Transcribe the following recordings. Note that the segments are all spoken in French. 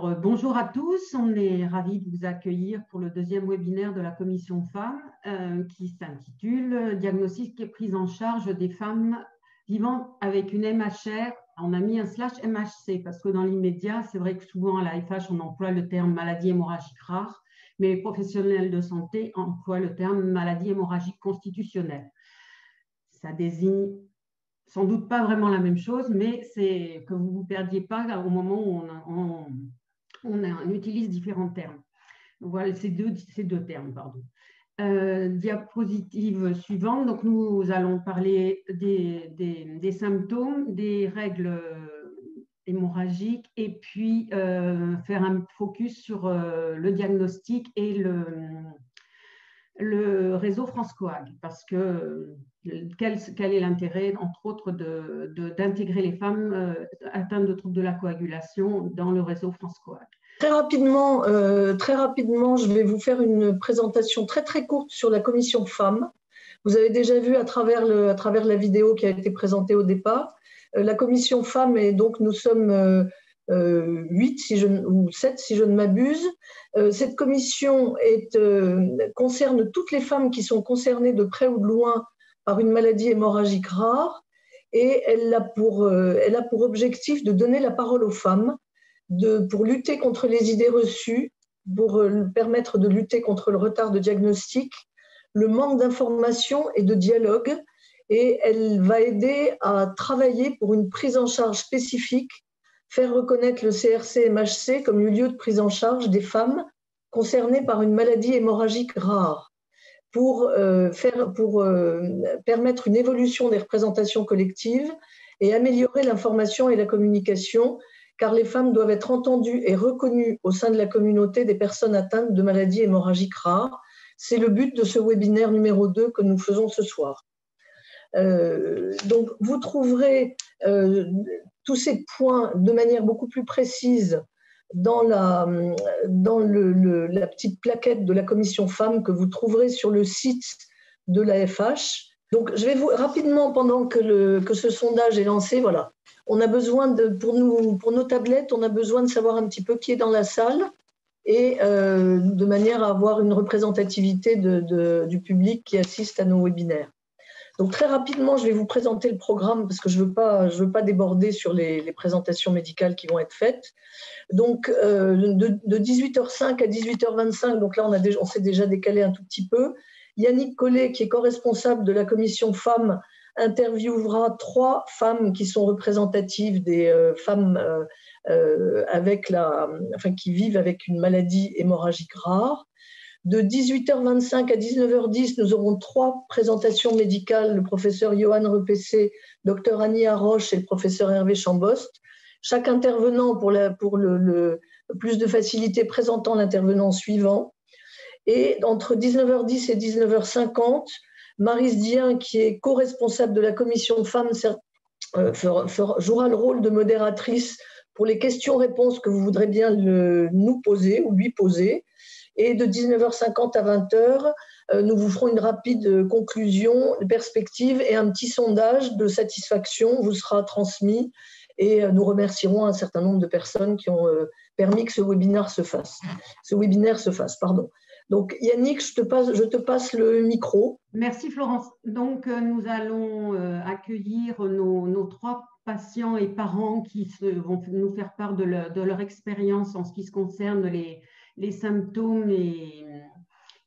Bonjour à tous, on est ravis de vous accueillir pour le deuxième webinaire de la Commission Femmes qui s'intitule Diagnostic et prise en charge des femmes vivant avec une MHR. On a mis un / MHC parce que dans l'immédiat, c'est vrai que souvent à la FH, on emploie le terme maladie hémorragique rare, mais les professionnels de santé emploient le terme maladie hémorragique constitutionnelle. Ça désigne sans doute pas vraiment la même chose, mais c'est que vous ne vous perdiez pas au moment où on utilise différents termes. Voilà ces deux termes, pardon. Diapositive suivante. Donc, nous allons parler des symptômes, des règles hémorragiques et puis faire un focus sur le diagnostic et le réseau France Coag, parce que quel est l'intérêt, entre autres, d'intégrer les femmes atteintes de troubles de la coagulation dans le réseau France Coag. Très rapidement, je vais vous faire une présentation très courte sur la commission femmes. Vous avez déjà vu à travers la vidéo qui a été présentée au départ, la commission femmes, et donc nous sommes 8 ou 7 si je ne m'abuse. Cette commission concerne toutes les femmes qui sont concernées de près ou de loin par une maladie hémorragique rare, et elle a pour objectif de donner la parole aux femmes, pour lutter contre les idées reçues, pour permettre de lutter contre le retard de diagnostic, le manque d'information et de dialogue, et elle va aider à travailler pour une prise en charge spécifique, faire reconnaître le CRC-MHC comme le lieu de prise en charge des femmes concernées par une maladie hémorragique rare, pour permettre une évolution des représentations collectives et améliorer l'information et la communication, car les femmes doivent être entendues et reconnues au sein de la communauté des personnes atteintes de maladies hémorragiques rares. C'est le but de ce webinaire numéro 2 que nous faisons ce soir. Donc, vous trouverez tous ces points de manière beaucoup plus précise dans la petite plaquette de la commission femmes que vous trouverez sur le site de la FH. Donc, je vais vous rapidement, pendant que ce sondage est lancé, voilà. On a besoin pour nos tablettes, on a besoin de savoir un petit peu qui est dans la salle, et de manière à avoir une représentativité du public qui assiste à nos webinaires. Donc, très rapidement, je vais vous présenter le programme parce que je veux pas déborder sur les présentations médicales qui vont être faites. Donc, de 18h05 à 18h25, donc là, on s'est déjà décalé un tout petit peu. Yannick Collet, qui est co-responsable de la commission femmes, interviewera 3 femmes qui sont représentatives des femmes qui vivent avec une maladie hémorragique rare. De 18h25 à 19h10, nous aurons 3 présentations médicales, le professeur Johan Repessé, Dr Annie Haroche et le professeur Hervé Chambost. Chaque intervenant, pour le plus de facilité, présentant l'intervenant suivant. Et entre 19h10 et 19h50, Maryse Dien, qui est co-responsable de la commission femmes, jouera le rôle de modératrice pour les questions-réponses que vous voudrez bien nous poser ou lui poser. Et de 19h50 à 20h, nous vous ferons une rapide conclusion, perspective, et un petit sondage de satisfaction vous sera transmis, et nous remercierons un certain nombre de personnes qui ont permis que ce webinaire se fasse. Donc Yannick, je te passe le micro. Merci Florence. Donc nous allons accueillir nos 3 patients et parents qui vont nous faire part de leur expérience en ce qui concerne les symptômes et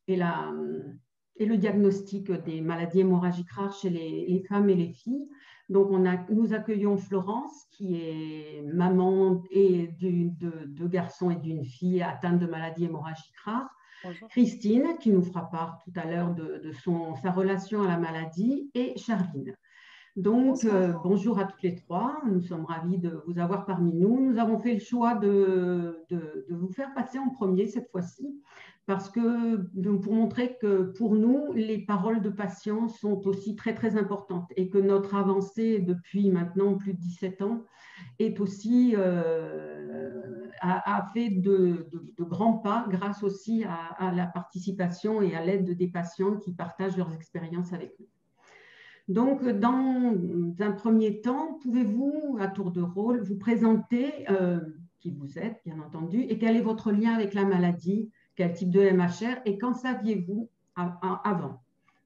le diagnostic des maladies hémorragiques rares chez les femmes et les filles. Donc, nous accueillons Florence, qui est maman et de 2 garçons et d'une fille atteintes de maladies hémorragiques rares. Bonjour. Christine, qui nous fera part tout à l'heure de sa relation à la maladie, et Charline. Donc, bonjour à toutes les 3. Nous sommes ravis de vous avoir parmi nous. Nous avons fait le choix de vous faire passer en premier cette fois-ci, parce que pour montrer que pour nous, les paroles de patients sont aussi très importantes, et que notre avancée depuis maintenant plus de 17 ans est aussi a fait de grands pas grâce aussi à la participation et à l'aide des patients qui partagent leurs expériences avec nous. Donc, dans un premier temps, pouvez-vous, à tour de rôle, vous présenter qui vous êtes, bien entendu, et quel est votre lien avec la maladie, quel type de MHR, et qu'en saviez-vous avant?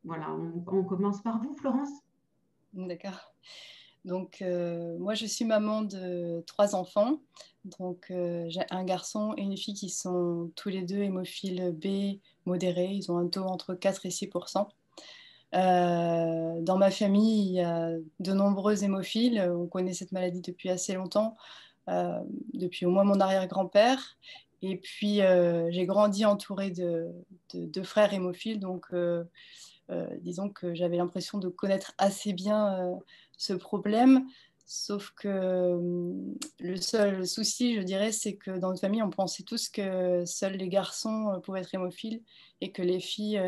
Voilà, on commence par vous, Florence. D'accord. Donc, moi, je suis maman de 3 enfants. Donc, j'ai un garçon et une fille qui sont tous les deux hémophiles B modérés. Ils ont un taux entre 4 et 6%. Dans ma famille, il y a de nombreux hémophiles. On connaît cette maladie depuis assez longtemps, depuis au moins mon arrière-grand-père. Et puis, j'ai grandi entourée de frères hémophiles. Donc, disons que j'avais l'impression de connaître assez bien ce problème. Sauf que le seul souci, je dirais, c'est que dans notre famille, on pensait tous que seuls les garçons pouvaient être hémophiles et que les filles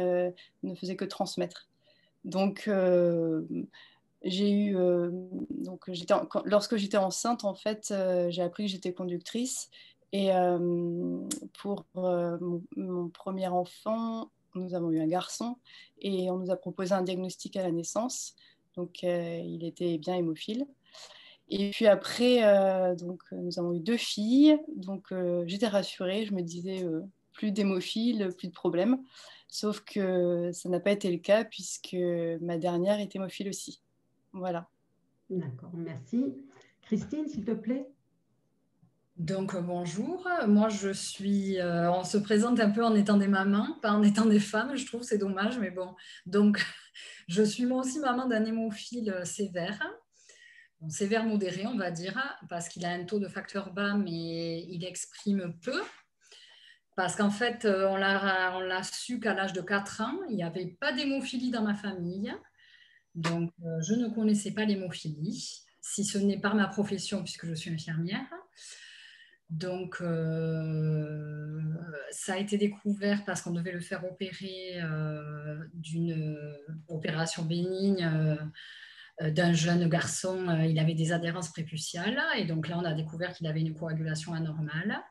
ne faisaient que transmettre. Donc, j'ai eu, donc lorsque j'étais enceinte, en fait, j'ai appris que j'étais conductrice. Et pour mon premier enfant, nous avons eu un garçon et on nous a proposé un diagnostic à la naissance. Donc, il était bien hémophile. Et puis après, donc, nous avons eu 2 filles. Donc, j'étais rassurée. Je me disais, plus d'hémophiles, plus de problèmes. Sauf que ça n'a pas été le cas puisque ma dernière est hémophile aussi. Voilà. D'accord, merci. Christine, s'il te plaît. Donc bonjour, moi on se présente un peu en étant des mamans, pas en étant des femmes, je trouve c'est dommage, mais bon. Donc je suis moi aussi maman d'un hémophile sévère, bon, sévère modéré on va dire, parce qu'il a un taux de facteur bas, mais il exprime peu. Parce qu'en fait, on l'a su qu'à l'âge de 4 ans, il n'y avait pas d'hémophilie dans ma famille. Donc, je ne connaissais pas l'hémophilie, si ce n'est par ma profession, puisque je suis infirmière. Donc, ça a été découvert parce qu'on devait le faire opérer d'une opération bénigne d'un jeune garçon. Il avait des adhérences prépuciales. Et donc là, on a découvert qu'il avait une coagulation anormale.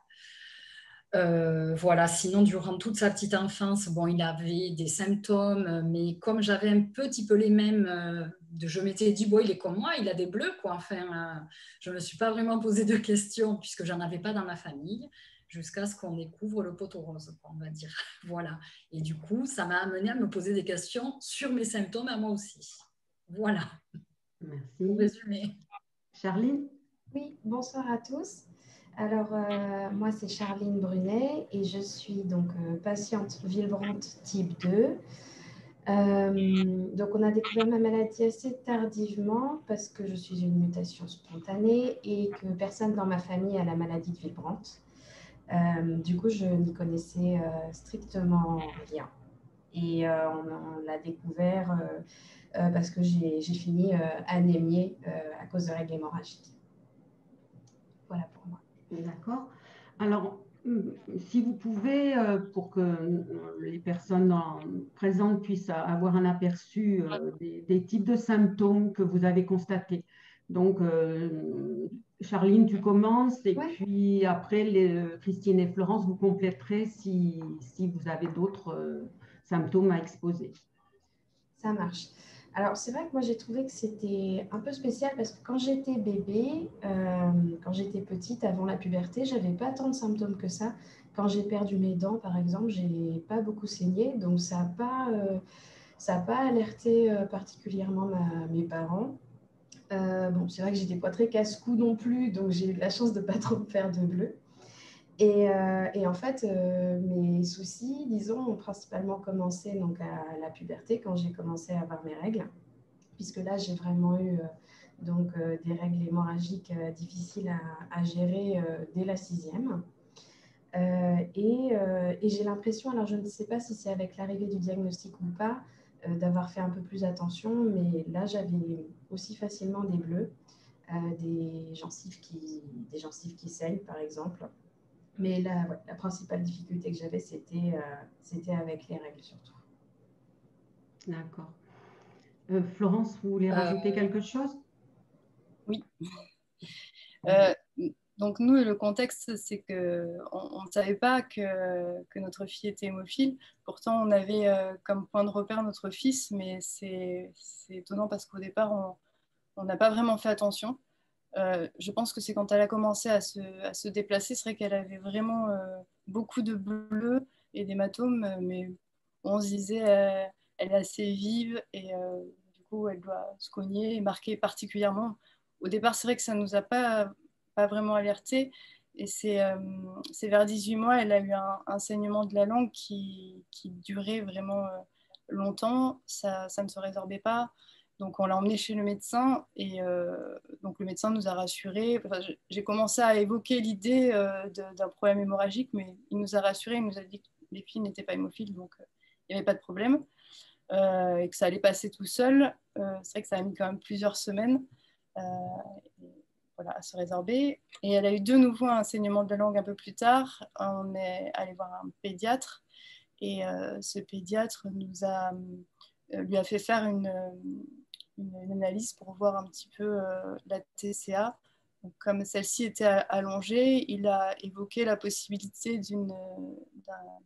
Voilà, sinon, durant toute sa petite enfance, bon, il avait des symptômes, mais comme j'avais un petit peu les mêmes, je m'étais dit, bon, il est comme moi, il a des bleus, quoi. Enfin, je ne me suis pas vraiment posé de questions puisque j'en avais pas dans ma famille, jusqu'à ce qu'on découvre le poteau rose, quoi, on va dire. Voilà. Et du coup, ça m'a amené à me poser des questions sur mes symptômes à moi aussi. Voilà. Merci. Pour résumer. Charline? Oui, bonsoir à tous. Alors, moi, c'est Charline Brunet et je suis donc patiente Willebrand type 2. Donc, on a découvert ma maladie assez tardivement parce que je suis une mutation spontanée et que personne dans ma famille a la maladie de Willebrand. Du coup, je n'y connaissais strictement rien. Et on l'a découvert parce que j'ai fini anémiée à cause de règles hémorragiques. Voilà pour moi. D'accord. Alors, si vous pouvez, pour que les personnes présentes puissent avoir un aperçu des types de symptômes que vous avez constatés. Donc, Charline, tu commences, et puis après, Christine et Florence, vous compléterez si vous avez d'autres symptômes à exposer. Ça marche. Alors, c'est vrai que moi, j'ai trouvé que c'était un peu spécial parce que quand j'étais bébé, quand j'étais petite, avant la puberté, je n'avais pas tant de symptômes que ça. Quand j'ai perdu mes dents, par exemple, je n'ai pas beaucoup saigné. Donc, ça n'a pas alerté particulièrement mes parents. Bon, c'est vrai que j'étais pas très casse-cou non plus, donc j'ai eu de la chance de ne pas trop me faire de bleu. Et en fait, mes soucis, disons, ont principalement commencé donc, à la puberté, quand j'ai commencé à avoir mes règles, puisque là, j'ai vraiment eu des règles hémorragiques difficiles à gérer dès la 6e. Et j'ai l'impression, alors je ne sais pas si c'est avec l'arrivée du diagnostic ou pas, d'avoir fait un peu plus attention, mais là, j'avais aussi facilement des bleus, des gencives qui saignent, par exemple. Mais la principale difficulté que j'avais, c'était avec les règles surtout. D'accord. Florence, vous voulez rajouter quelque chose? Oui. Donc nous, le contexte, c'est qu'on ne savait pas que notre fille était hémophile. Pourtant, on avait comme point de repère notre fils, mais c'est étonnant parce qu'au départ, on n'a pas vraiment fait attention. Je pense que c'est quand elle a commencé à se déplacer, c'est vrai qu'elle avait vraiment beaucoup de bleus et d'hématomes, mais on se disait elle est assez vive et du coup elle doit se cogner et marquer particulièrement. Au départ, c'est vrai que ça ne nous a pas vraiment alertés. Et c'est vers 18 mois, elle a eu un saignement de la langue qui durait vraiment longtemps. Ça ne se résorbait pas. Donc on l'a emmenée chez le médecin et donc le médecin nous a rassurés. Enfin, j'ai commencé à évoquer l'idée d'un problème hémorragique, mais il nous a rassurés, il nous a dit que les filles n'étaient pas hémophiles, donc il n'y avait pas de problème et que ça allait passer tout seul. C'est vrai que ça a mis quand même plusieurs semaines voilà, à se résorber. Et elle a eu de nouveau un saignement de langue un peu plus tard. On est allé voir un pédiatre et ce pédiatre lui a fait faire une analyse pour voir un petit peu la TCA. Donc, comme celle-ci était allongée, il a évoqué la possibilité d'une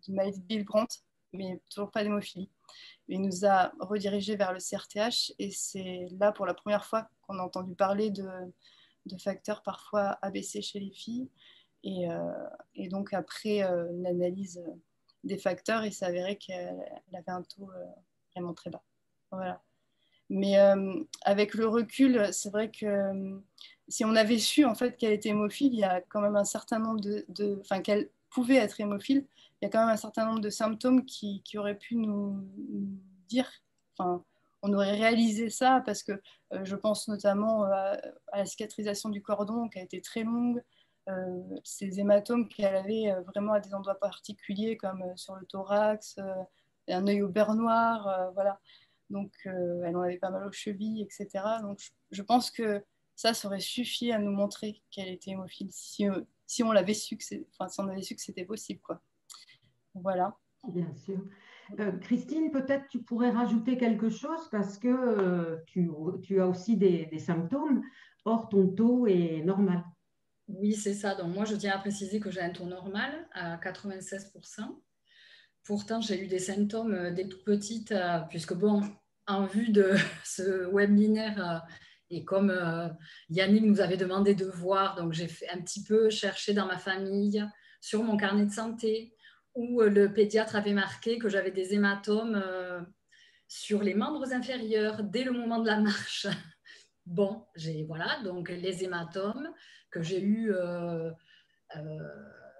maladie de Bill-Brandt, mais toujours pas d'hémophilie. Il nous a redirigés vers le CRTH et c'est là pour la première fois qu'on a entendu parler de facteurs parfois ABC chez les filles. Et donc après une analyse des facteurs, il s'avérait qu'elle avait un taux vraiment très bas. Voilà. Mais avec le recul, c'est vrai que si on avait su en fait qu'elle était hémophile, il y a quand même un certain nombre enfin qu'elle pouvait être hémophile, il y a quand même un certain nombre de symptômes qui auraient pu nous dire, enfin, on aurait réalisé ça parce que je pense notamment à la cicatrisation du cordon qui a été très longue, ces hématomes qu'elle avait vraiment à des endroits particuliers comme sur le thorax, un œil au beurre noir, voilà. Donc, elle en avait pas mal aux chevilles, etc. Donc, je pense que ça aurait suffi à nous montrer qu'elle était hémophile si on l'avait su si on avait su que c'était possible, quoi. Voilà. Bien sûr. Christine, peut-être tu pourrais rajouter quelque chose parce que tu as aussi des symptômes. Or, ton taux est normal. Oui, c'est ça. Donc, moi, je tiens à préciser que j'ai un taux normal à 96%. Pourtant, j'ai eu des symptômes dès toute petite, puisque, bon, en vue de ce webinaire, et comme Yannick nous avait demandé de voir, donc j'ai fait un petit peu chercher dans ma famille, sur mon carnet de santé, où le pédiatre avait marqué que j'avais des hématomes sur les membres inférieurs dès le moment de la marche. Bon, voilà, donc les hématomes que j'ai eu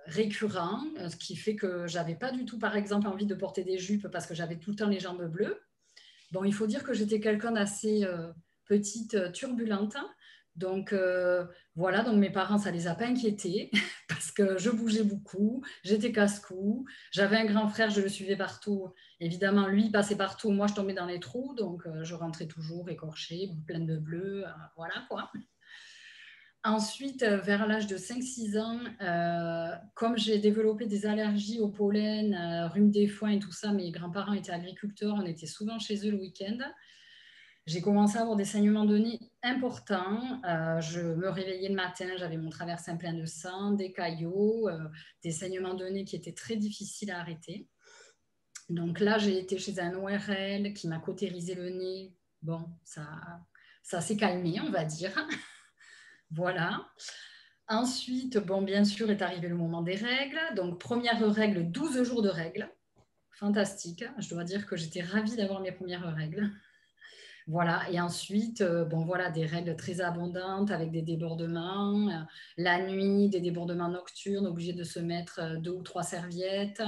récurrents, ce qui fait que j'avais pas du tout, par exemple, envie de porter des jupes parce que j'avais tout le temps les jambes bleues. Bon, il faut dire que j'étais quelqu'un d'assez petite, turbulente. Donc, voilà, donc mes parents, ça les a pas inquiétés parce que je bougeais beaucoup, j'étais casse-cou, j'avais un grand frère, je le suivais partout. Évidemment, lui, il passait partout, moi, je tombais dans les trous, donc je rentrais toujours écorchée, pleine de bleu, voilà quoi. Ensuite, vers l'âge de 5-6 ans, comme j'ai développé des allergies au pollen, rhume des foins et tout ça, mes grands-parents étaient agriculteurs, on était souvent chez eux le week-end. J'ai commencé à avoir des saignements de nez importants. Je me réveillais le matin, j'avais mon traversin plein de sang, des caillots, des saignements de nez qui étaient très difficiles à arrêter. Donc là, j'ai été chez un ORL qui m'a cautérisé le nez. Bon, ça s'est calmé, on va dire. Voilà. Ensuite, bon, bien sûr, est arrivé le moment des règles. Donc, première règle, 12 jours de règles. Fantastique. Je dois dire que j'étais ravie d'avoir mes premières règles. Voilà. Et ensuite, bon, voilà, des règles très abondantes avec des débordements. La nuit, des débordements nocturnes, obligés de se mettre 2 ou 3 serviettes.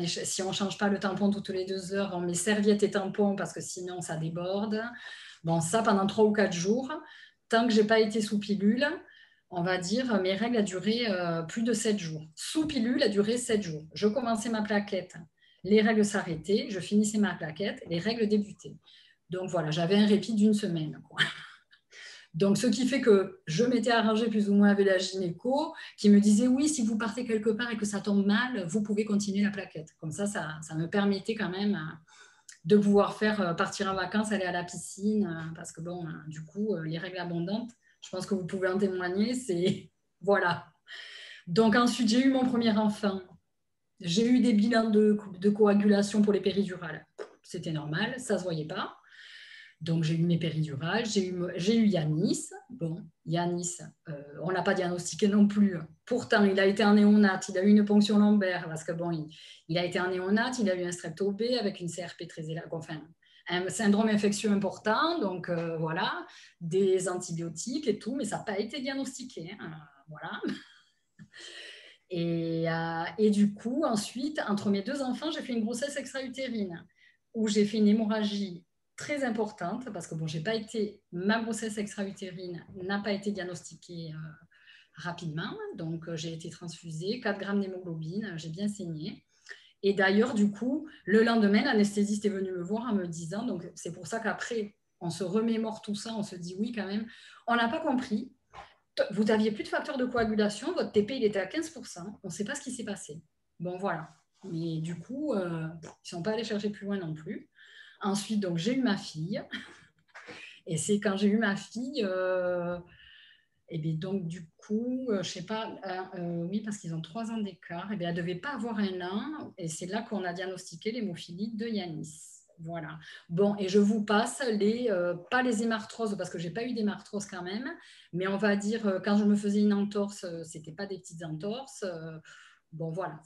Si on ne change pas le tampon toutes les 2 heures, on met serviette et tampon parce que sinon, ça déborde. Bon, ça pendant 3 ou 4 jours. Tant que je n'ai pas été sous pilule, on va dire, mes règles a duré plus de 7 jours. Sous pilule a duré 7 jours. Je commençais ma plaquette, les règles s'arrêtaient, je finissais ma plaquette, les règles débutaient. Donc voilà, j'avais un répit d'1 semaine, quoi. Donc ce qui fait que je m'étais arrangée plus ou moins avec la gynéco qui me disait oui, si vous partez quelque part et que ça tombe mal, vous pouvez continuer la plaquette. Comme ça me permettait quand même de pouvoir partir en vacances, aller à la piscine, parce que bon, du coup, les règles abondantes, je pense que vous pouvez en témoigner, c'est... Voilà. Donc ensuite, j'ai eu mon premier enfant. J'ai eu des bilans de coagulation pour les péridurales. C'était normal, ça ne se voyait pas. Donc, j'ai eu mes péridurales, j'ai eu Yanis. Bon, Yanis, on ne l'a pas diagnostiqué non plus. Pourtant, il a été un néonat, il a eu une ponction lombaire, parce que bon, il a été un néonat, il a eu un strepto B avec une CRP très élevée, enfin, un syndrome infectieux important, donc voilà, des antibiotiques et tout, mais ça n'a pas été diagnostiqué. Hein, voilà. Et du coup, ensuite, entre mes 2 enfants, j'ai fait une grossesse extra-utérine où j'ai fait une hémorragie très importante parce que bon, ma grossesse extra-utérine n'a pas été diagnostiquée rapidement. Donc, j'ai été transfusée, 4 grammes d'hémoglobine, j'ai bien saigné. Et d'ailleurs, du coup, le lendemain, l'anesthésiste est venu me voir en me disant, donc c'est pour ça qu'après, on se remémore tout ça, on se dit oui quand même, on n'a pas compris. Vous n'aviez plus de facteur de coagulation, votre TP il était à 15%, on ne sait pas ce qui s'est passé. Bon, voilà. Mais du coup, ils ne sont pas allés chercher plus loin non plus. Ensuite, donc, j'ai eu ma fille. Et c'est quand j'ai eu ma fille, et bien donc du coup, je ne sais pas, oui, parce qu'ils ont 3 ans d'écart, et bien elle ne devait pas avoir un an. Et c'est là qu'on a diagnostiqué l'hémophilie de Yanis. Voilà. Bon, et je vous passe pas les hémarthroses, parce que je n'ai pas eu d'hémarthrose quand même, mais on va dire, quand je me faisais une entorse, ce n'était pas des petites entorses. Bon, voilà,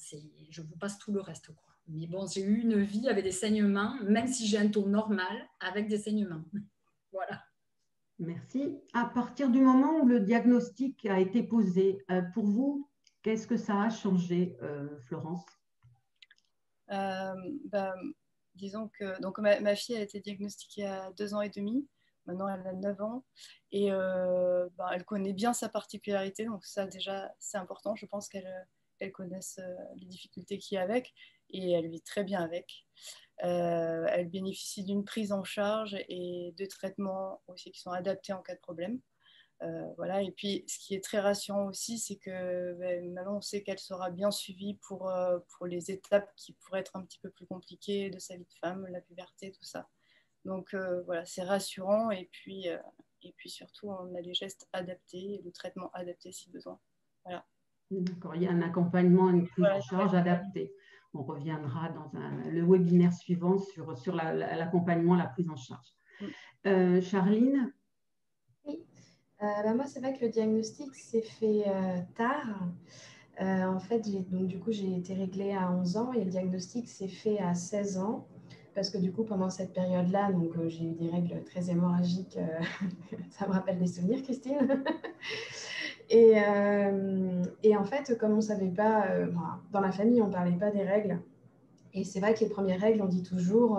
je vous passe tout le reste, quoi. Mais bon, j'ai eu une vie avec des saignements, même si j'ai un taux normal, avec des saignements. Voilà. Merci. À partir du moment où le diagnostic a été posé, pour vous, qu'est-ce que ça a changé, Florence? Bah, disons que donc, ma fille a été diagnostiquée à 2 ans et demi. Maintenant, elle a 9 ans. Et elle connaît bien sa particularité. Donc ça, déjà, c'est important. Je pense qu'elle connaisse les difficultés qu'il y a avec. Et elle vit très bien avec. Elle bénéficie d'une prise en charge et de traitements aussi qui sont adaptés en cas de problème. Voilà. Et puis, ce qui est très rassurant aussi, c'est que maintenant, on sait qu'elle sera bien suivie pour les étapes qui pourraient être un petit peu plus compliquées de sa vie de femme, la puberté, tout ça. Donc, voilà, c'est rassurant. Et puis surtout, on a les gestes adaptés et le traitement adapté si besoin. Voilà. D'accord, il y a un accompagnement, une prise en charge adaptée. On reviendra dans le webinaire suivant sur l'accompagnement, la prise en charge. Charline? Oui, moi, c'est vrai que le diagnostic s'est fait tard. En fait, du coup, j'ai été réglée à 11 ans et le diagnostic s'est fait à 16 ans. Parce que du coup, pendant cette période-là, j'ai eu des règles très hémorragiques. Ça me rappelle des souvenirs, Christine. Et en fait, comme on ne savait pas, dans la famille, on ne parlait pas des règles. Et c'est vrai que les premières règles, on dit toujours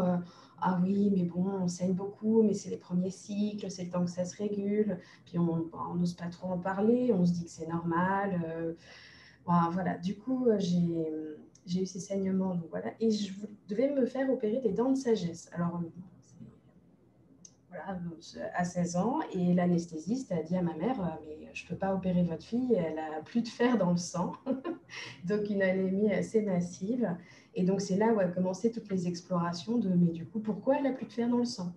ah oui, mais bon, on saigne beaucoup, mais c'est les premiers cycles, c'est le temps que ça se régule. Puis on n'ose pas trop en parler, on se dit que c'est normal. Voilà, du coup, j'ai eu ces saignements. Donc voilà. Et je devais me faire opérer des dents de sagesse. Alors, voilà, à 16 ans, et l'anesthésiste a dit à ma mère mais je ne peux pas opérer votre fille, elle a plus de fer dans le sang. Donc une anémie assez massive. Et donc c'est là où a commencé toutes les explorations de mais du coup pourquoi elle a plus de fer dans le sang?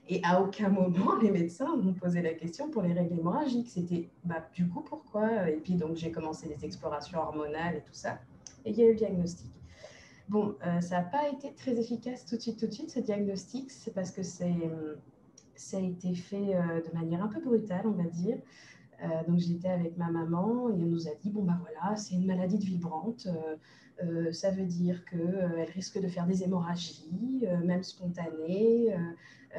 Et à aucun moment les médecins m'ont posé la question pour les règles hémorragiques. C'était du coup pourquoi? Et puis donc j'ai commencé les explorations hormonales et tout ça. Et il y a eu le diagnostic. Bon, ça n'a pas été très efficace tout de suite ce diagnostic. C'est parce que ça a été fait de manière un peu brutale, on va dire. Donc j'étais avec ma maman et elle nous a dit bon voilà, c'est une maladie de vibrante, ça veut dire qu'elle risque de faire des hémorragies, même spontanées.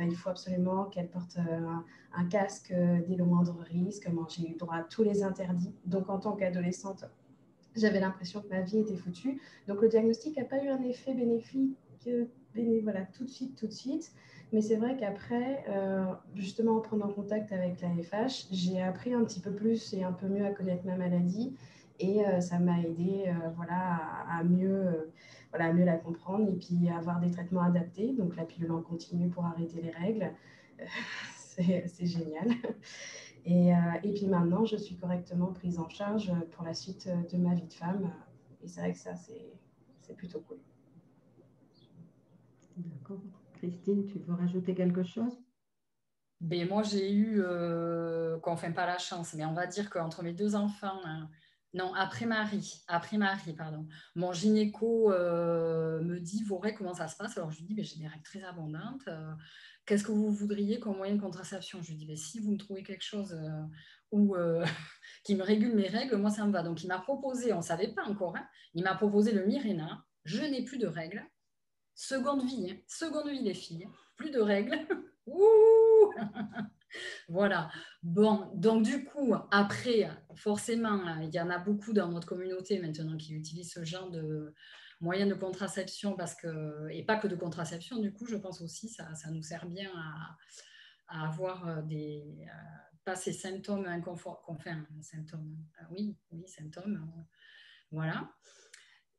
Il faut absolument qu'elle porte un casque dès le moindre risque. Moi j'ai eu droit à tous les interdits. Donc en tant qu'adolescente, j'avais l'impression que ma vie était foutue. Donc le diagnostic n'a pas eu un effet bénéfique voilà, tout de suite. Mais c'est vrai qu'après, justement en prenant contact avec la FH, j'ai appris un petit peu plus et un peu mieux à connaître ma maladie. Et ça m'a aidé à mieux la comprendre et puis à avoir des traitements adaptés. Donc la pilule en continu pour arrêter les règles, c'est génial. Et puis maintenant, je suis correctement prise en charge pour la suite de ma vie de femme. Et c'est vrai que ça, c'est plutôt cool. D'accord. Christine, tu veux rajouter quelque chose? Ben, moi, j'ai eu, enfin pas la chance, mais on va dire qu'entre mes 2 enfants, Non, après Marie, pardon. Mon gynéco me dit, vos règles, comment ça se passe? Alors je lui dis, mais j'ai des règles très abondantes. Qu'est-ce que vous voudriez comme moyen de contraception? Je lui dis, mais si vous me trouvez quelque chose où, qui me régule mes règles, moi ça me va. Donc il m'a proposé, on ne savait pas encore, hein, il m'a proposé le Mirena. Je n'ai plus de règles. Seconde vie, hein. Seconde vie les filles. Plus de règles. Ouh. Voilà. Bon, donc du coup, après, forcément, il y en a beaucoup dans notre communauté maintenant qui utilisent ce genre de moyens de contraception parce que, et pas que de contraception, du coup, je pense aussi ça nous sert bien à avoir pas ces symptômes inconfort, enfin, symptômes, oui, symptômes, voilà.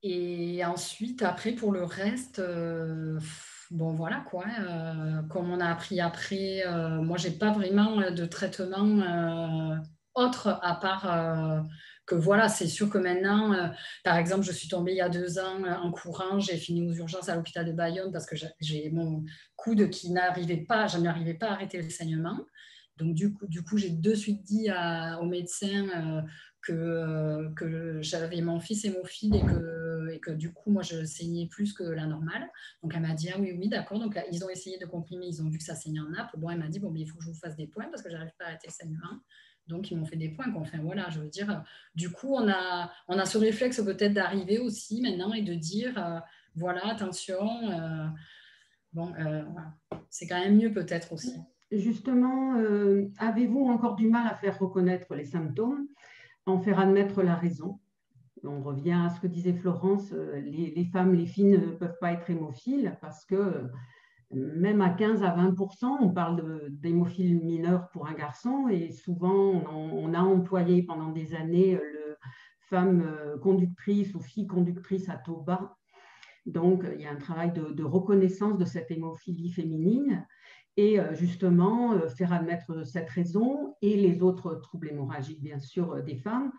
Et ensuite, après, pour le reste, bon, voilà quoi. Comme on a appris après, moi, j'ai pas vraiment de traitement autre à part que voilà, c'est sûr que maintenant, par exemple, je suis tombée il y a 2 ans en courant, j'ai fini aux urgences à l'hôpital de Bayonne parce que j'ai mon coude qui n'arrivait pas, je n'arrivais pas à arrêter le saignement. Donc, du coup j'ai de suite dit au médecin que j'avais mon fils hémophile et que du coup, moi, je saignais plus que la normale. Donc, elle m'a dit, ah oui, oui, d'accord. Donc, ils ont essayé de comprimer, ils ont vu que ça saignait en nappe. Bon, elle m'a dit, bon, mais il faut que je vous fasse des points parce que je n'arrive pas à arrêter le saignement. Donc, ils m'ont fait des points. Enfin, voilà, je veux dire, du coup, on a ce réflexe peut-être d'arriver aussi maintenant et de dire, voilà, attention, voilà. C'est quand même mieux peut-être aussi. Justement, avez-vous encore du mal à faire reconnaître les symptômes, en faire admettre la raison? On revient à ce que disait Florence, les femmes, les filles ne peuvent pas être hémophiles parce que même à 15 à 20%, on parle d'hémophiles mineurs pour un garçon et souvent on a employé pendant des années le femme conductrice ou fille conductrice à taux bas. Donc il y a un travail de reconnaissance de cette hémophilie féminine et justement faire admettre cette raison et les autres troubles hémorragiques bien sûr des femmes.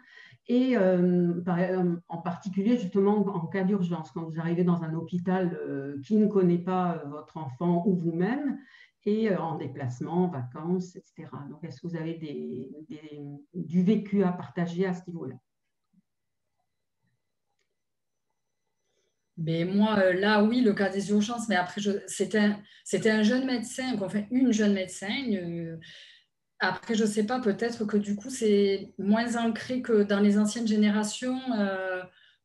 Et en particulier, justement, en cas d'urgence, quand vous arrivez dans un hôpital qui ne connaît pas votre enfant ou vous-même, et en déplacement, en vacances, etc. Donc, est-ce que vous avez du vécu à partager à ce niveau-là? Mais moi, là, oui, le cas des urgences, mais après, c'était un jeune médecin, enfin une jeune médecin. Après, je ne sais pas, peut-être que du coup, c'est moins ancré que dans les anciennes générations,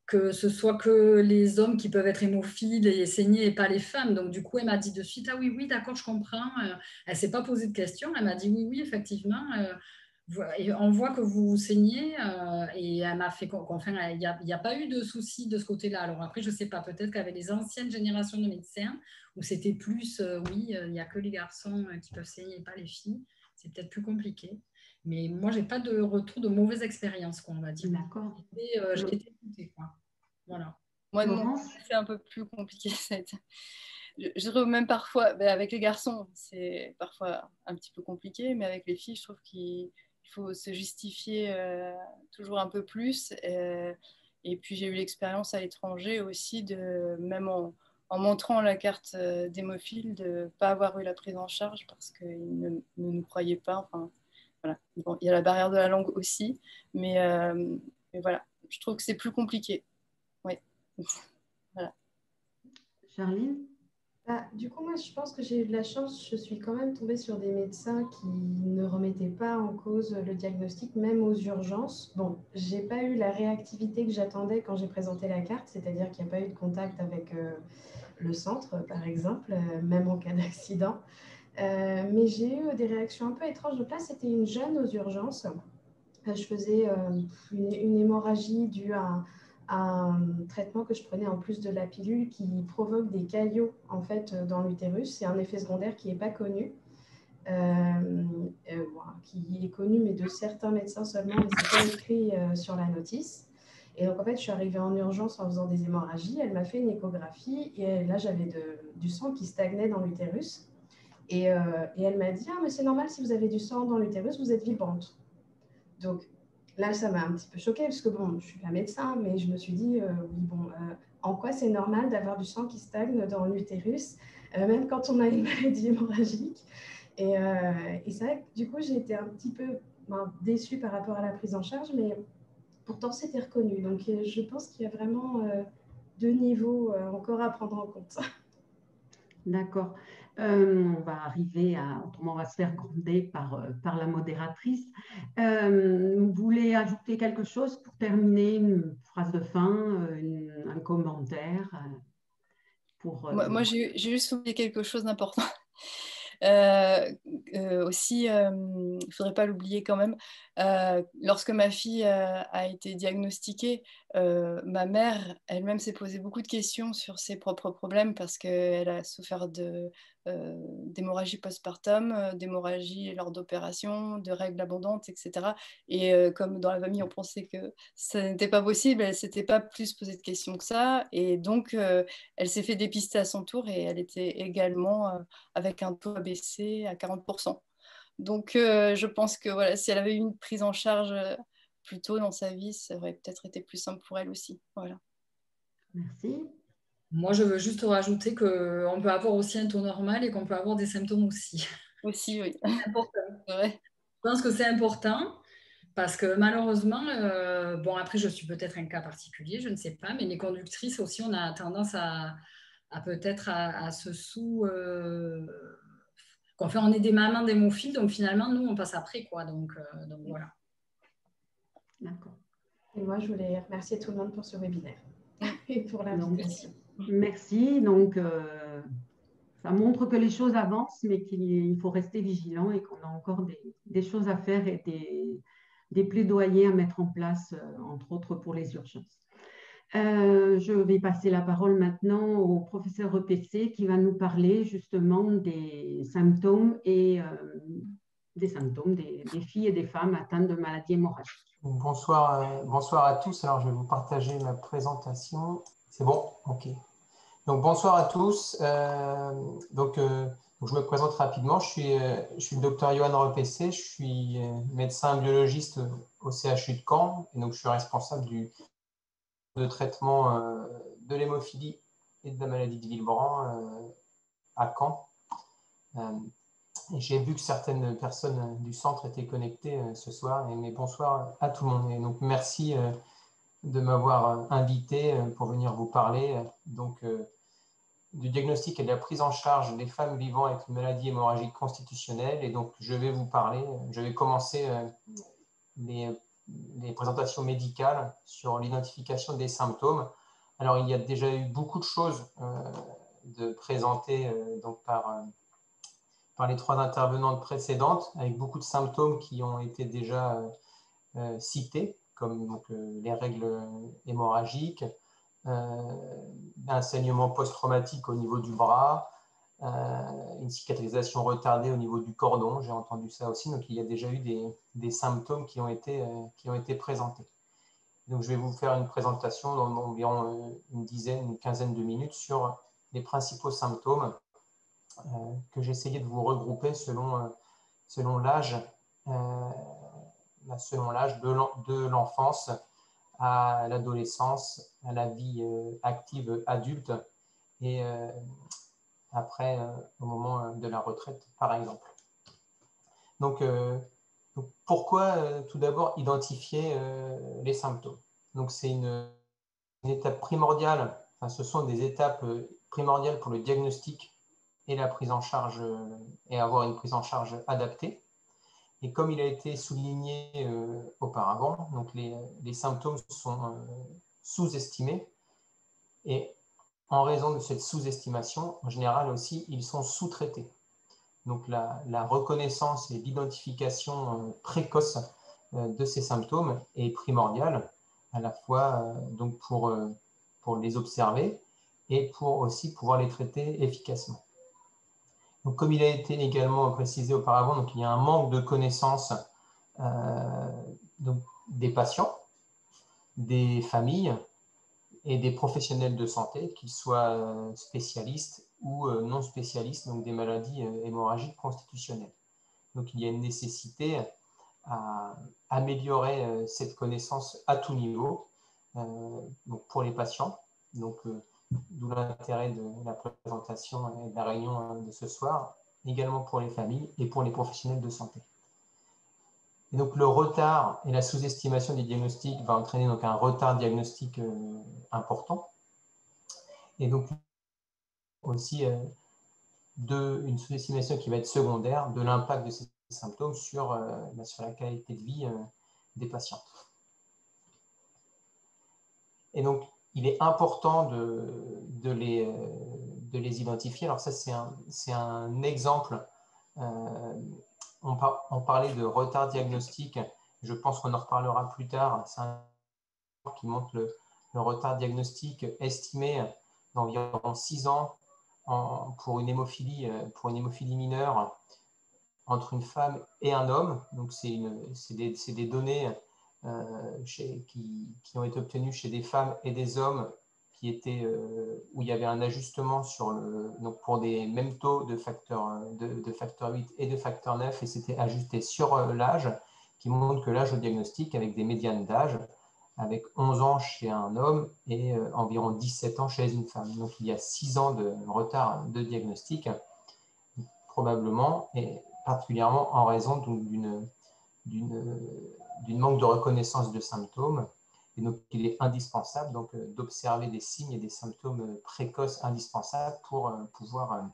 que ce soit que les hommes qui peuvent être hémophiles et saigner et pas les femmes. Donc, du coup, elle m'a dit de suite, ah oui, oui, d'accord, je comprends. Elle ne s'est pas posé de questions. Elle m'a dit, oui, oui, effectivement. Et on voit que vous saignez et elle m'a fait enfin, il n'y a pas eu de souci de ce côté-là. Alors après, je ne sais pas, peut-être qu'avec les anciennes générations de médecins, où c'était plus, oui, il n'y a que les garçons qui peuvent saigner et pas les filles, c'est peut-être plus compliqué. Mais moi, je n'ai pas de retour de mauvaise expérience, quoi, on va dire. D'accord. J'ai été écoutée, quoi. Voilà. Moi, de mon côté, c'est un peu plus compliqué. Je trouve même parfois, avec les garçons, c'est parfois un petit peu compliqué, mais avec les filles, je trouve qu'il faut se justifier toujours un peu plus. Et puis, j'ai eu l'expérience à l'étranger aussi, même en montrant la carte d'hémophile, de ne pas avoir eu la prise en charge parce qu'ils ne nous croyaient pas. Enfin, voilà. Bon, il y a la barrière de la langue aussi, mais voilà, je trouve que c'est plus compliqué. Oui. Voilà. Charline? Du coup, moi, je pense que j'ai eu de la chance. Je suis quand même tombée sur des médecins qui ne remettaient pas en cause le diagnostic, même aux urgences. Bon, j'ai pas eu la réactivité que j'attendais quand j'ai présenté la carte, c'est-à-dire qu'il n'y a pas eu de contact avec le centre, par exemple, même en cas d'accident. Mais j'ai eu des réactions un peu étranges. Donc là, c'était une jeune aux urgences. Je faisais une hémorragie due à un traitement que je prenais en plus de la pilule qui provoque des caillots en fait dans l'utérus. C'est un effet secondaire qui n'est pas connu, qui est connu mais de certains médecins seulement, mais c'est pas écrit sur la notice. Et donc en fait, je suis arrivée en urgence en faisant des hémorragies. Elle m'a fait une échographie et là j'avais du sang qui stagnait dans l'utérus. Et elle m'a dit, ah mais c'est normal, si vous avez du sang dans l'utérus, vous êtes vibrante. Donc là, ça m'a un petit peu choquée parce que bon, je ne suis pas médecin, mais je me suis dit, oui, bon, en quoi c'est normal d'avoir du sang qui stagne dans l'utérus, même quand on a une maladie hémorragique. Et c'est vrai que du coup, j'ai été un petit peu déçue par rapport à la prise en charge, mais pourtant c'était reconnu. Donc je pense qu'il y a vraiment deux niveaux encore à prendre en compte. D'accord. On va arriver à, autrement on va se faire gronder par la modératrice. Vous voulez ajouter quelque chose pour terminer, une phrase de fin, un commentaire pour, Moi j'ai juste oublié quelque chose d'important. Aussi, il ne faudrait pas l'oublier quand même, lorsque ma fille a été diagnostiquée, ma mère elle-même s'est posé beaucoup de questions sur ses propres problèmes parce qu'elle a souffert d'hémorragie postpartum, d'hémorragie lors d'opérations, de règles abondantes, etc. Et comme dans la famille on pensait que ça n'était pas possible, elle ne s'était pas plus posé de questions que ça. Et donc elle s'est fait dépister à son tour et elle était également avec un taux abaissé à 40%. Donc, je pense que voilà, si elle avait eu une prise en charge plus tôt dans sa vie, ça aurait peut-être été plus simple pour elle aussi. Voilà. merci. Moi, je veux juste rajouter qu'on peut avoir aussi un taux normal et qu'on peut avoir des symptômes aussi. Aussi, oui. C'est important. Ouais. Je pense que c'est important parce que malheureusement, bon, après, je suis peut-être un cas particulier, je ne sais pas, mais les conductrices aussi, on a tendance à peut-être à se Enfin, on est des mamans d'hémophiles, donc finalement, nous, on passe après, quoi. Donc voilà. D'accord. Et moi, je voulais remercier tout le monde pour ce webinaire et pour Donc, l'invitation. merci. Donc, ça montre que les choses avancent, mais qu'il faut rester vigilant et qu'on a encore des choses à faire et des plaidoyers à mettre en place, entre autres pour les urgences. Je vais passer la parole maintenant au professeur EPC qui va nous parler justement des symptômes et des filles et des femmes atteintes de maladies hémorragiques. Bonsoir à tous. Alors, je vais vous partager ma présentation. C'est bon? OK. Donc, bonsoir à tous. Donc, je me présente rapidement. Je suis le docteur Johan Repessé. Je suis médecin biologiste au CHU de Caen. Et donc, je suis responsable de traitement de l'hémophilie et de la maladie de Villebrand à Caen. J'ai vu que certaines personnes du centre étaient connectées ce soir. Mais bonsoir à tout le monde. Et donc, merci de m'avoir invité pour venir vous parler du diagnostic et de la prise en charge des femmes vivant avec une maladie hémorragique constitutionnelle. Et donc, je vais commencer les présentations médicales sur l'identification des symptômes. Alors, il y a déjà eu beaucoup de choses de présentées par les trois intervenantes précédentes, avec beaucoup de symptômes qui ont été déjà cités, comme les règles hémorragiques, un saignement post-traumatique au niveau du bras, une cicatrisation retardée au niveau du cordon, j'ai entendu ça aussi. Donc il y a déjà eu des symptômes qui ont été présentés. Donc je vais vous faire une présentation d'environ une quinzaine de minutes sur les principaux symptômes que j'ai essayé de vous regrouper selon l'âge de l'enfance à l'adolescence, à la vie active adulte et après au moment de la retraite, par exemple. Donc pourquoi tout d'abord identifier les symptômes? Donc c'est une étape primordiale, enfin, ce sont des étapes primordiales pour le diagnostic et la prise en charge et avoir une prise en charge adaptée. Et comme il a été souligné auparavant, donc les symptômes sont sous-estimés et en raison de cette sous-estimation, en général aussi, ils sont sous-traités. Donc la reconnaissance et l'identification précoce de ces symptômes est primordiale, à la fois donc pour les observer et pour aussi pouvoir les traiter efficacement. Donc, comme il a été également précisé auparavant, donc il y a un manque de connaissances des patients, des familles et des professionnels de santé, qu'ils soient spécialistes ou non spécialistes, donc des maladies hémorragiques constitutionnelles. Donc il y a une nécessité à améliorer cette connaissance à tout niveau, donc pour les patients. D'où l'intérêt de la présentation et de la réunion de ce soir, également pour les familles et pour les professionnels de santé. Et donc, le retard et la sous-estimation des diagnostics va entraîner donc un retard diagnostique important. Et donc, aussi une sous-estimation qui va être secondaire de l'impact de ces symptômes sur la qualité de vie des patients. Et donc, il est important de les identifier. Alors ça, c'est un exemple. On parlait de retard diagnostique. Je pense qu'on en reparlera plus tard. C'est un exemple qui montre le retard diagnostique estimé d'environ 6 ans pour une hémophilie mineure entre une femme et un homme. Donc, c'est des données qui ont été obtenues chez des femmes et des hommes où il y avait un ajustement donc pour des mêmes taux de facteur 8 et de facteur 9, et c'était ajusté sur l'âge, qui montre que l'âge au diagnostic, avec des médianes d'âge, avec 11 ans chez un homme et environ 17 ans chez une femme. Donc il y a 6 ans de retard de diagnostic, probablement, et particulièrement en raison d'une manque de reconnaissance de symptômes. Et donc, il est indispensable d'observer des signes et des symptômes précoces indispensables pour pouvoir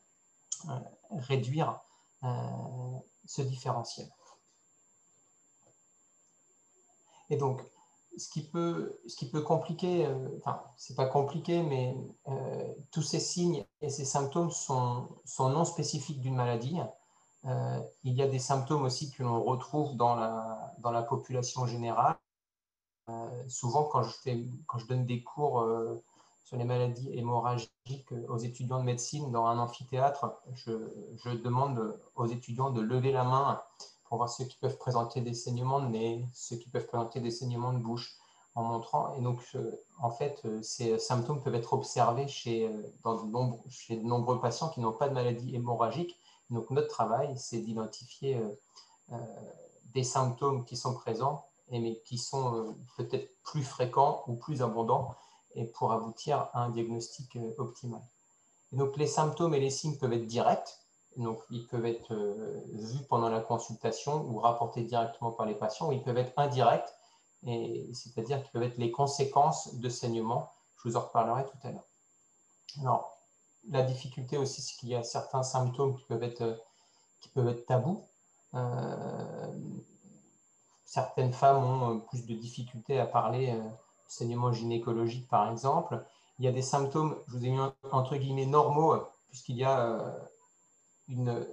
réduire ce différentiel. Et donc, ce qui peut compliquer, enfin, c'est pas compliqué, mais tous ces signes et ces symptômes sont non spécifiques d'une maladie. Il y a des symptômes aussi que l'on retrouve dans la population générale. Souvent, quand je donne des cours sur les maladies hémorragiques aux étudiants de médecine dans un amphithéâtre, je demande aux étudiants de lever la main pour voir ceux qui peuvent présenter des saignements de nez, ceux qui peuvent présenter des saignements de bouche, en montrant. Et donc, en fait, ces symptômes peuvent être observés chez de nombreux patients qui n'ont pas de maladie hémorragique. Donc, notre travail, c'est d'identifier des symptômes qui sont présents, mais qui sont peut-être plus fréquents ou plus abondants, et pour aboutir à un diagnostic optimal. Et donc, les symptômes et les signes peuvent être directs, donc ils peuvent être vus pendant la consultation ou rapportés directement par les patients, ou ils peuvent être indirects, c'est-à-dire qu'ils peuvent être les conséquences de saignements. Je vous en reparlerai tout à l'heure. Alors, la difficulté aussi, c'est qu'il y a certains symptômes qui peuvent être tabous. Certaines femmes ont plus de difficultés à parler de saignement gynécologique, par exemple. Il y a des symptômes, je vous ai mis entre guillemets normaux, puisqu'il y a une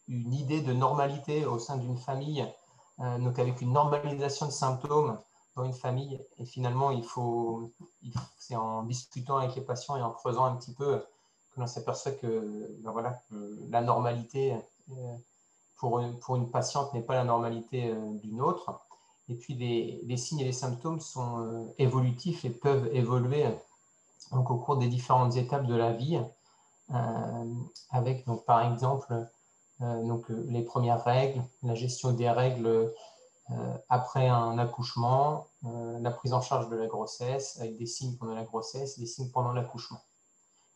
idée de normalité au sein d'une famille, donc avec une normalisation de symptômes dans une famille. Et finalement, c'est en discutant avec les patients et en creusant un petit peu que l'on s'aperçoit que la normalité pour une patiente n'est pas la normalité d'une autre. Et puis, les signes et les symptômes sont évolutifs et peuvent évoluer donc, au cours des différentes étapes de la vie, avec, donc, par exemple, les premières règles, la gestion des règles après un accouchement, la prise en charge de la grossesse, avec des signes pendant la grossesse, des signes pendant l'accouchement.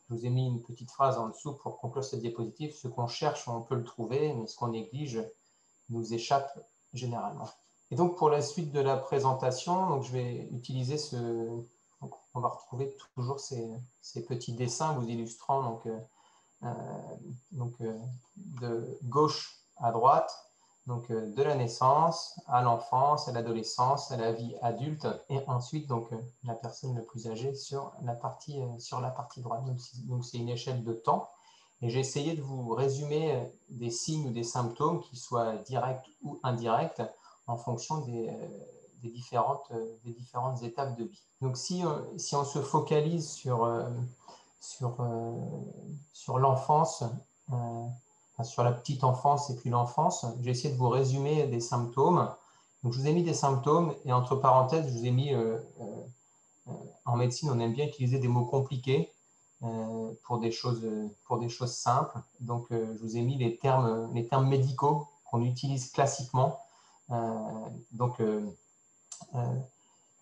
Je vous ai mis une petite phrase en dessous pour conclure cette diapositive. Ce qu'on cherche, on peut le trouver, mais ce qu'on néglige nous échappe généralement. Et donc, pour la suite de la présentation, donc, je vais utiliser donc, on va retrouver toujours ces petits dessins vous illustrant de gauche à droite, donc de la naissance à l'enfance, à l'adolescence, à la vie adulte, et ensuite donc la personne la plus âgée sur la partie droite. Donc c'est une échelle de temps, et j'ai essayé de vous résumer des signes ou des symptômes qui soient directs ou indirects en fonction des différentes étapes de vie. Donc si on se focalise sur l'enfance, sur la petite enfance et puis l'enfance, j'ai essayé de vous résumer des symptômes. Donc, je vous ai mis des symptômes, et entre parenthèses, je vous ai mis, en médecine, on aime bien utiliser des mots compliqués pour des choses simples. Donc, je vous ai mis les termes médicaux qu'on utilise classiquement.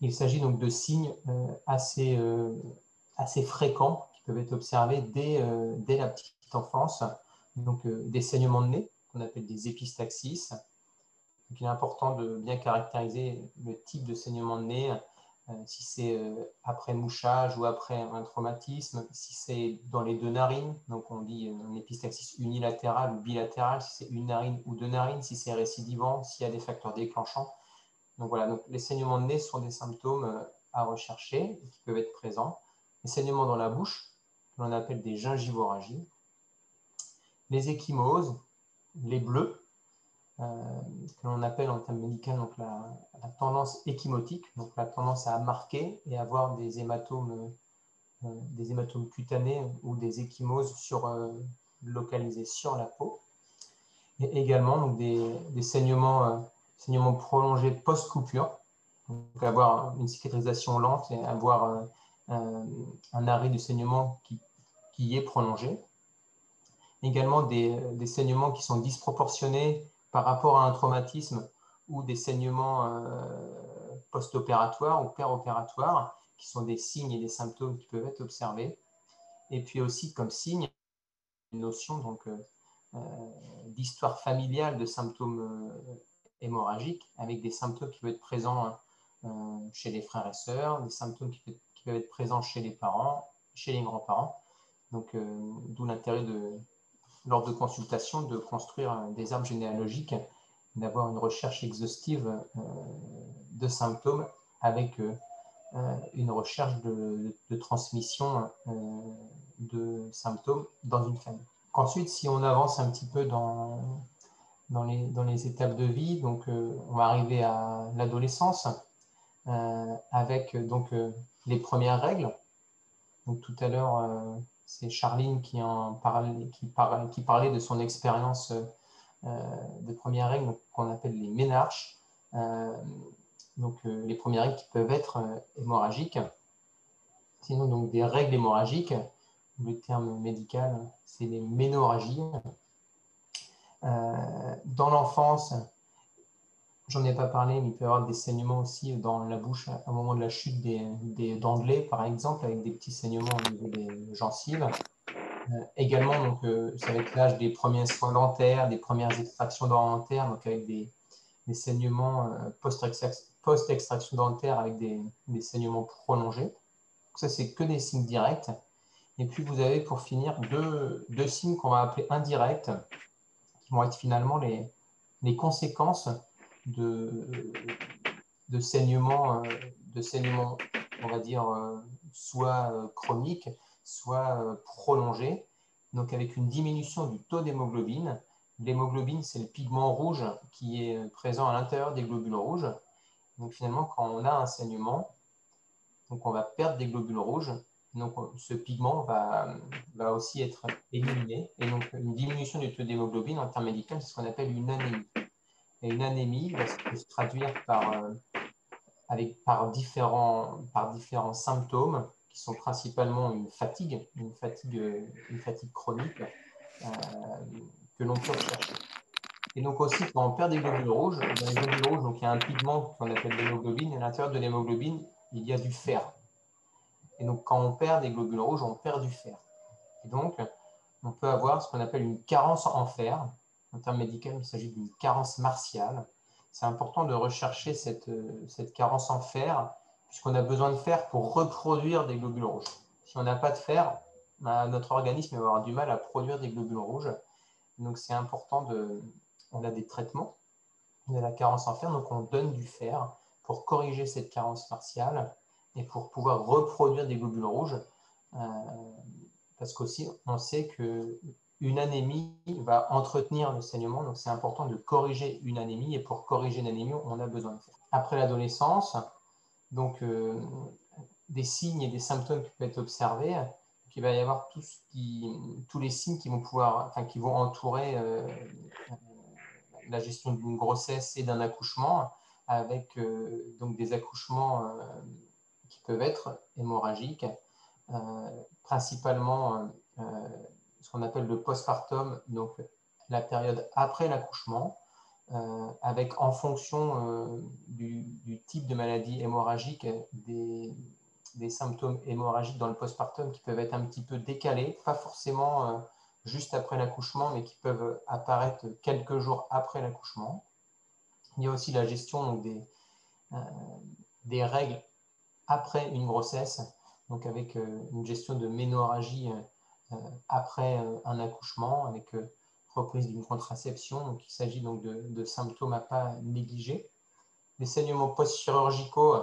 Il s'agit donc de signes assez fréquents qui peuvent être observés dès la petite enfance. Donc, des saignements de nez, qu'on appelle des épistaxis, Donc, il est important de bien caractériser le type de saignement de nez, si c'est après mouchage ou après un traumatisme, si c'est dans les deux narines, donc on dit un épistaxis unilatéral ou bilatéral, si c'est une narine ou deux narines, si c'est récidivant, s'il y a des facteurs déclenchants. Donc voilà, donc les saignements de nez sont des symptômes à rechercher qui peuvent être présents. Les saignements dans la bouche, que l'on appelle des gingivorragies, les ecchymoses, les bleus, que l'on appelle en termes médicaux donc la tendance ecchymotique, donc la tendance à marquer et avoir des hématomes cutanés ou des ecchymoses localisées sur la peau. Et également donc, des saignements prolongés post-coupure, donc avoir une cicatrisation lente et avoir un arrêt du saignement qui est prolongé. Également des saignements qui sont disproportionnés par rapport à un traumatisme ou des saignements post-opératoires ou péropératoires, qui sont des signes et des symptômes qui peuvent être observés. Et puis aussi comme signe, une notion d'histoire familiale de symptômes hémorragiques, avec des symptômes qui peuvent être présents chez les frères et sœurs, des symptômes qui peuvent être présents chez les parents, chez les grands-parents. Donc, d'où l'intérêt lors de consultation, de construire des arbres généalogiques, d'avoir une recherche exhaustive de symptômes avec une recherche de transmission de symptômes dans une famille. Ensuite, si on avance un petit peu dans les étapes de vie, donc on va arriver à l'adolescence avec les premières règles. Donc tout à l'heure, c'est Charline qui parlait de son expérience de premières règles qu'on appelle les ménarches. Les premières règles qui peuvent être hémorragiques. Sinon, donc, des règles hémorragiques, le terme médical, c'est les ménorrhagies. Dans l'enfance, j'en ai pas parlé, mais il peut y avoir des saignements aussi dans la bouche au moment de la chute des dents de lait, par exemple, avec des petits saignements au niveau des gencives. Également, donc, c'est avec l'âge des premiers soins dentaires, des premières extractions dentaires, donc avec des saignements post-extraction dentaire avec des saignements prolongés. Donc, ça, c'est que des signes directs. Et puis, vous avez pour finir deux signes qu'on va appeler indirects, qui vont être finalement les conséquences de saignements, on va dire, soit chroniques, soit prolongés, donc avec une diminution du taux d'hémoglobine. L'hémoglobine, c'est le pigment rouge qui est présent à l'intérieur des globules rouges. Donc finalement, quand on a un saignement, donc on va perdre des globules rouges. Donc ce pigment va aussi être éliminé. Et donc une diminution du taux d'hémoglobine en termes médicaux, c'est ce qu'on appelle une anémie. Et une anémie va se traduire par différents symptômes qui sont principalement une fatigue chronique que l'on peut rechercher. Et donc aussi, quand on perd des globules rouges, dans les globules rouges, donc il y a un pigment qu'on appelle l'hémoglobine, et à l'intérieur de l'hémoglobine, il y a du fer. Et donc quand on perd des globules rouges, on perd du fer. Et donc, on peut avoir ce qu'on appelle une carence en fer. En termes médicaux, il s'agit d'une carence martiale. C'est important de rechercher cette carence en fer, puisqu'on a besoin de fer pour reproduire des globules rouges. Si on n'a pas de fer, notre organisme va avoir du mal à produire des globules rouges. Donc c'est important on a des traitements de la carence en fer, donc on donne du fer pour corriger cette carence martiale et pour pouvoir reproduire des globules rouges. Parce qu'aussi, on sait qu'une anémie va entretenir le saignement, donc c'est important de corriger une anémie, et pour corriger une anémie, on a besoin de fer. Après l'adolescence, donc des signes et des symptômes qui peuvent être observés, donc il va y avoir tous les signes qui vont entourer la gestion d'une grossesse et d'un accouchement, avec donc des accouchements qui peuvent être hémorragiques, principalement ce qu'on appelle le postpartum, donc la période après l'accouchement, avec en fonction du type de maladie hémorragique, des symptômes hémorragiques dans le postpartum qui peuvent être un petit peu décalés, pas forcément juste après l'accouchement, mais qui peuvent apparaître quelques jours après l'accouchement. Il y a aussi la gestion donc, des règles après une grossesse, donc avec une gestion de ménorrhagie après un accouchement, avec reprise d'une contraception. Donc, il s'agit donc de symptômes à ne pas négliger. Les saignements post-chirurgicaux,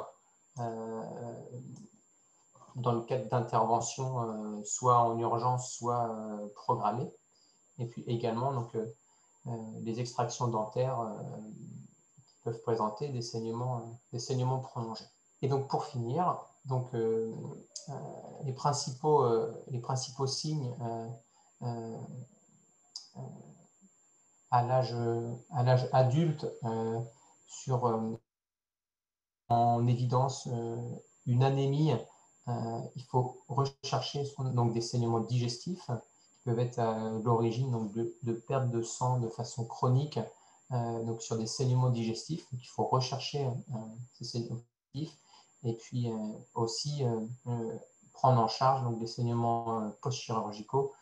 dans le cadre d'interventions, soit en urgence, soit programmées. Et puis également donc, les extractions dentaires qui peuvent présenter des saignements prolongés. Et donc pour finir, donc, les principaux signes à l'âge adulte en évidence une anémie, il faut rechercher donc des saignements digestifs qui peuvent être à l'origine de perte de sang de façon chronique, donc sur des saignements digestifs. Donc il faut rechercher ces saignements digestifs et puis aussi prendre en charge donc, des saignements post-chirurgicaux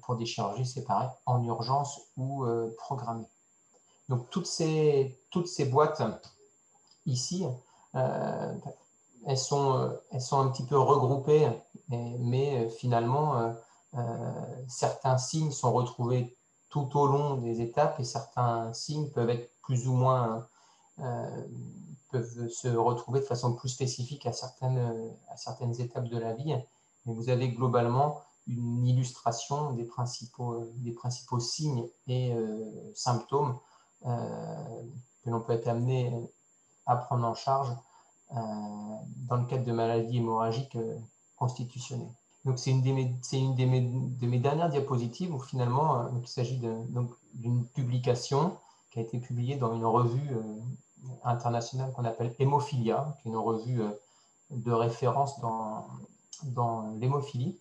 pour des chirurgies séparées en urgence ou programmées. Donc toutes ces boîtes ici, elles sont un petit peu regroupées, mais finalement, certains signes sont retrouvés tout au long des étapes et certains signes peuvent être plus ou moins, peuvent se retrouver de façon plus spécifique à certaines étapes de la vie. Mais vous avez globalement une illustration des principaux signes et symptômes que l'on peut être amené à prendre en charge dans le cadre de maladies hémorragiques constitutionnelles. Donc, c'est une de mes dernières diapositives où finalement, il s'agit d'une publication qui a été publiée dans une revue internationale qu'on appelle Hémophilia, qui est une revue de référence dans l'hémophilie,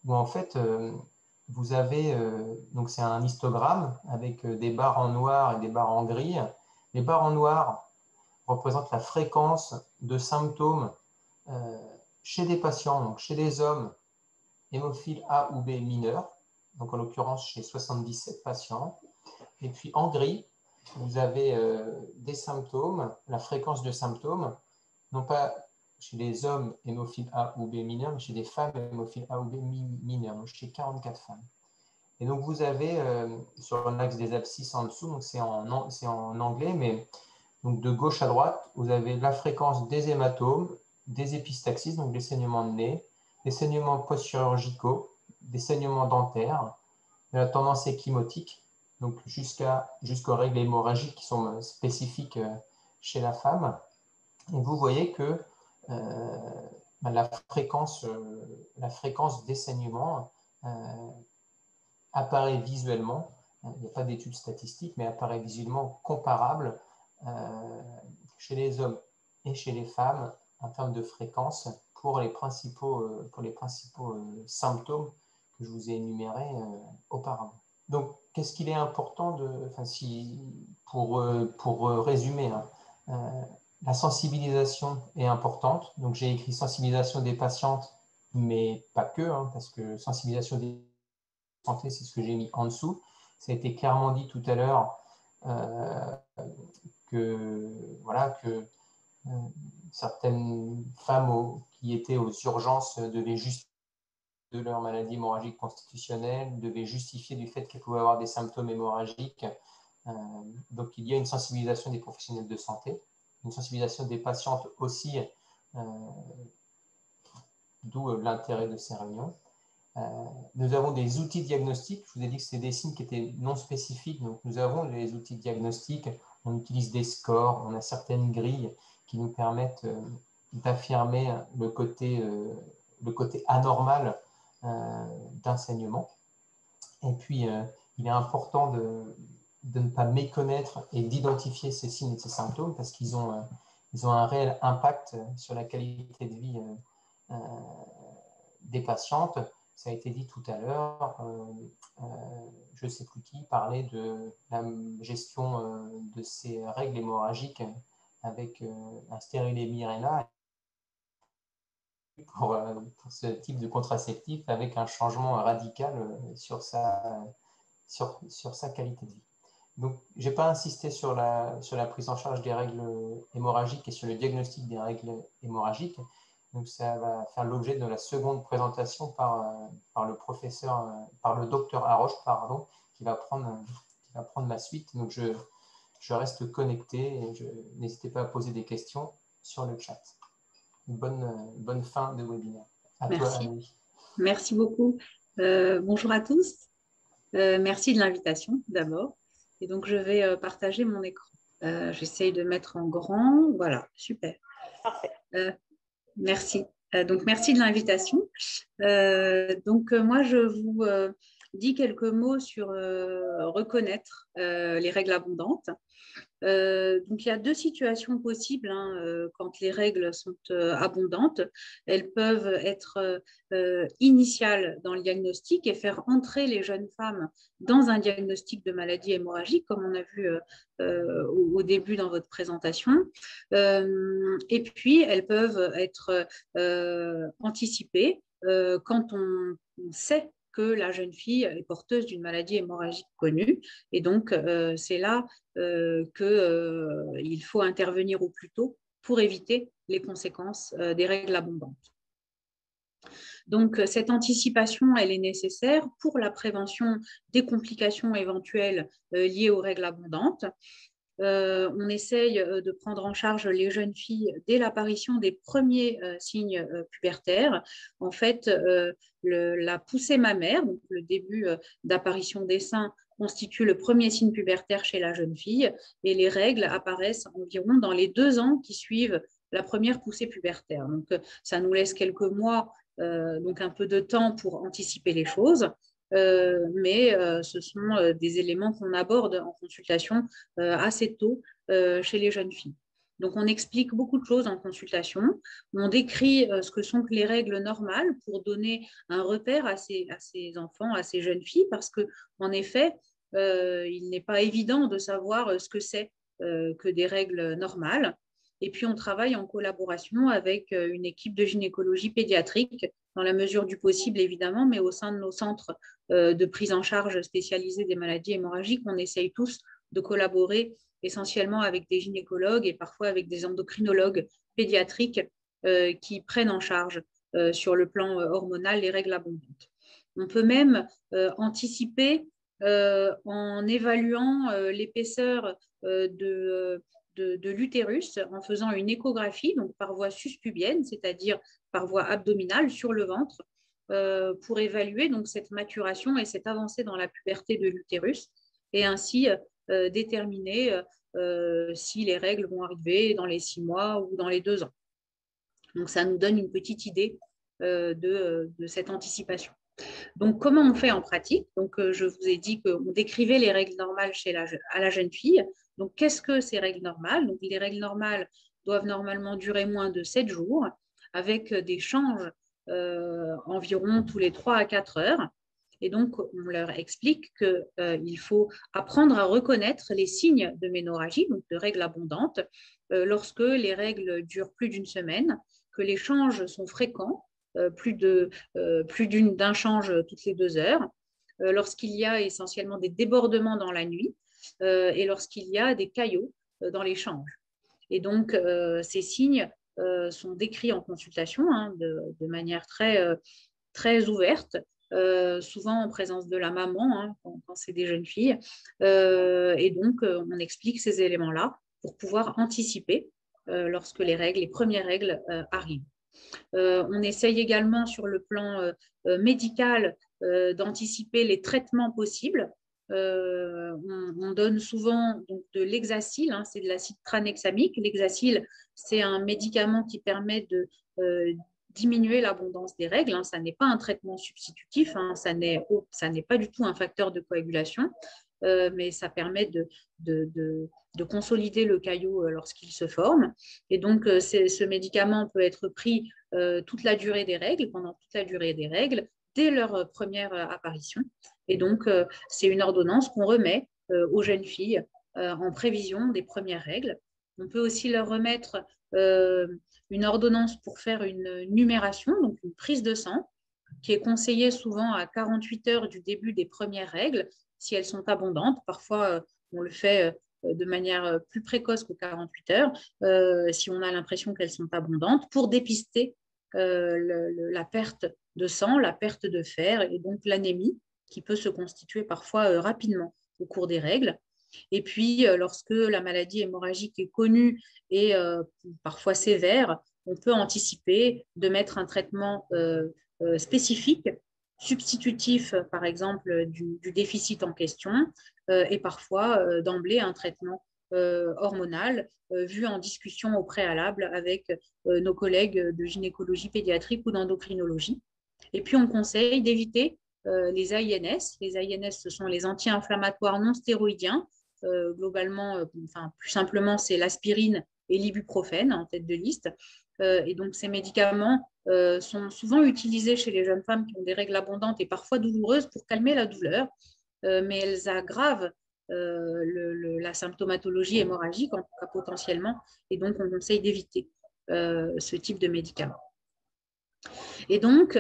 où en fait, vous avez, donc c'est un histogramme avec des barres en noir et des barres en gris. Les barres en noir représentent la fréquence de symptômes chez des patients, donc chez des hommes hémophiles A ou B mineurs, donc en l'occurrence chez 77 patients. Et puis en gris, vous avez des symptômes, la fréquence de symptômes, non pas chez les hommes hémophiles A ou B mineurs, mais chez des femmes hémophiles A ou B mineurs, donc chez 44 femmes. Et donc vous avez sur l'axe des abscisses en dessous, donc c'est en anglais, mais donc de gauche à droite, vous avez la fréquence des hématomes, des épistaxis, donc des saignements de nez, des saignements post-chirurgicaux, des saignements dentaires, de la tendance échymotique, donc jusqu'aux règles hémorragiques qui sont spécifiques chez la femme. Et vous voyez que la fréquence des saignements apparaît visuellement, il n'y a pas d'études statistiques, mais apparaît visuellement comparable chez les hommes et chez les femmes en termes de fréquence pour les principaux symptômes que je vous ai énumérés auparavant. Donc, qu'est-ce qu'il est important pour résumer, la sensibilisation est importante. Donc, j'ai écrit sensibilisation des patientes, mais pas que, parce que sensibilisation des santé, c'est ce que j'ai mis en dessous. Ça a été clairement dit tout à l'heure que certaines femmes qui étaient aux urgences devaient justifier de leur maladie hémorragique constitutionnelle, devaient justifier du fait qu'elles pouvaient avoir des symptômes hémorragiques. Donc, il y a une sensibilisation des professionnels de santé, une sensibilisation des patientes aussi, d'où l'intérêt de ces réunions. Nous avons des outils diagnostiques. Je vous ai dit que c'était des signes qui étaient non spécifiques. Donc, nous avons les outils diagnostiques. On utilise des scores. On a certaines grilles qui nous permettent d'affirmer le côté anormal d'un saignement. Et puis, il est important de ne pas méconnaître et d'identifier ces signes et ces symptômes parce qu'ils ont un réel impact sur la qualité de vie des patientes. Ça a été dit tout à l'heure, je ne sais plus qui parlait de la gestion de ces règles hémorragiques avec un stérilet Mirena pour ce type de contraceptif avec un changement radical sur sa qualité de vie. Donc, je n'ai pas insisté sur la prise en charge des règles hémorragiques et sur le diagnostic des règles hémorragiques. Donc, ça va faire l'objet de la seconde présentation par le professeur, par le docteur Haroche, pardon, qui va prendre la suite. Donc, je reste connecté et n'hésitez pas à poser des questions sur le chat. Bonne fin de webinaire. À Merci. toi, Annie. Merci beaucoup. Bonjour à tous. Merci de l'invitation d'abord. Et donc, je vais partager mon écran. J'essaye de mettre en grand. Voilà, super. Parfait. Merci. Donc, merci de l'invitation. Moi, je vous dis quelques mots sur reconnaître les règles abondantes. Donc, il y a deux situations possibles quand les règles sont abondantes. Elles peuvent être initiales dans le diagnostic et faire entrer les jeunes femmes dans un diagnostic de maladie hémorragique, comme on a vu au début dans votre présentation. Et puis, elles peuvent être anticipées quand on sait que la jeune fille est porteuse d'une maladie hémorragique connue. Et donc, c'est là qu'il faut intervenir au plus tôt pour éviter les conséquences des règles abondantes. Donc, cette anticipation, elle est nécessaire pour la prévention des complications éventuelles liées aux règles abondantes. On essaye de prendre en charge les jeunes filles dès l'apparition des premiers signes pubertaires. En fait, la poussée mammaire, donc le début d'apparition des seins, constitue le premier signe pubertaire chez la jeune fille et les règles apparaissent environ dans les 2 ans qui suivent la première poussée pubertaire. Donc, ça nous laisse quelques mois, donc un peu de temps pour anticiper les choses. Mais ce sont des éléments qu'on aborde en consultation assez tôt chez les jeunes filles. Donc, on explique beaucoup de choses en consultation. On décrit ce que sont les règles normales pour donner un repère à ces enfants, à ces jeunes filles, parce qu'en effet, il n'est pas évident de savoir ce que c'est que des règles normales. Et puis, on travaille en collaboration avec une équipe de gynécologie pédiatrique, dans la mesure du possible, évidemment, mais au sein de nos centres de prise en charge spécialisés des maladies hémorragiques, on essaye tous de collaborer essentiellement avec des gynécologues et parfois avec des endocrinologues pédiatriques qui prennent en charge sur le plan hormonal les règles abondantes. On peut même anticiper en évaluant l'épaisseur de l'utérus en faisant une échographie, donc par voie suspubienne, c'est-à-dire par voie abdominale sur le ventre, pour évaluer donc cette maturation et cette avancée dans la puberté de l'utérus et ainsi déterminer si les règles vont arriver dans les 6 mois ou dans les 2 ans. Donc, ça nous donne une petite idée de cette anticipation. Donc, comment on fait en pratique? Donc, je vous ai dit qu'on décrivait les règles normales à la jeune fille. Donc, qu'est-ce que ces règles normales? Donc, les règles normales doivent normalement durer moins de 7 jours avec des changes environ tous les 3 à 4 heures. Et donc, on leur explique qu'il faut apprendre à reconnaître les signes de ménorrhagie, donc de règles abondantes, lorsque les règles durent plus d'1 semaine, que les changes sont fréquents, plus d'un change toutes les 2 heures, lorsqu'il y a essentiellement des débordements dans la nuit et lorsqu'il y a des caillots dans les changes. Et donc, ces signes sont décrits en consultation de manière très ouverte, souvent en présence de la maman quand c'est des jeunes filles. Et donc, on explique ces éléments-là pour pouvoir anticiper lorsque les premières règles arrivent. On essaye également sur le plan médical d'anticiper les traitements possibles. On donne souvent donc, de l'hexacil, c'est de l'acide tranexamique. L'hexacil, c'est un médicament qui permet de diminuer l'abondance des règles. Ça n'est pas un traitement substitutif, ça n'est pas du tout un facteur de coagulation, mais ça permet de consolider le caillot lorsqu'il se forme. Et donc, ce médicament peut être pris toute la durée des règles, pendant toute la durée des règles, dès leur première apparition. Et donc, c'est une ordonnance qu'on remet aux jeunes filles en prévision des premières règles. On peut aussi leur remettre une ordonnance pour faire une numération, donc une prise de sang, qui est conseillée souvent à 48 heures du début des premières règles, si elles sont abondantes. Parfois, on le fait de manière plus précoce que 48 heures, si on a l'impression qu'elles sont abondantes, pour dépister la perte de sang, la perte de fer et donc l'anémie qui peut se constituer parfois rapidement au cours des règles. Et puis, lorsque la maladie hémorragique est connue et parfois sévère, on peut anticiper de mettre un traitement spécifique, substitutif, par exemple, du déficit en question, et parfois d'emblée un traitement hormonal vu en discussion au préalable avec nos collègues de gynécologie pédiatrique ou d'endocrinologie. Et puis, on conseille d'éviter les AINS. Les AINS, ce sont les anti-inflammatoires non stéroïdiens. Globalement, plus simplement, c'est l'aspirine et l'ibuprofène en tête de liste. Et donc, ces médicaments sont souvent utilisés chez les jeunes femmes qui ont des règles abondantes et parfois douloureuses pour calmer la douleur, mais elles aggravent la symptomatologie hémorragique, en tout cas potentiellement, et donc on conseille d'éviter ce type de médicaments. Et donc,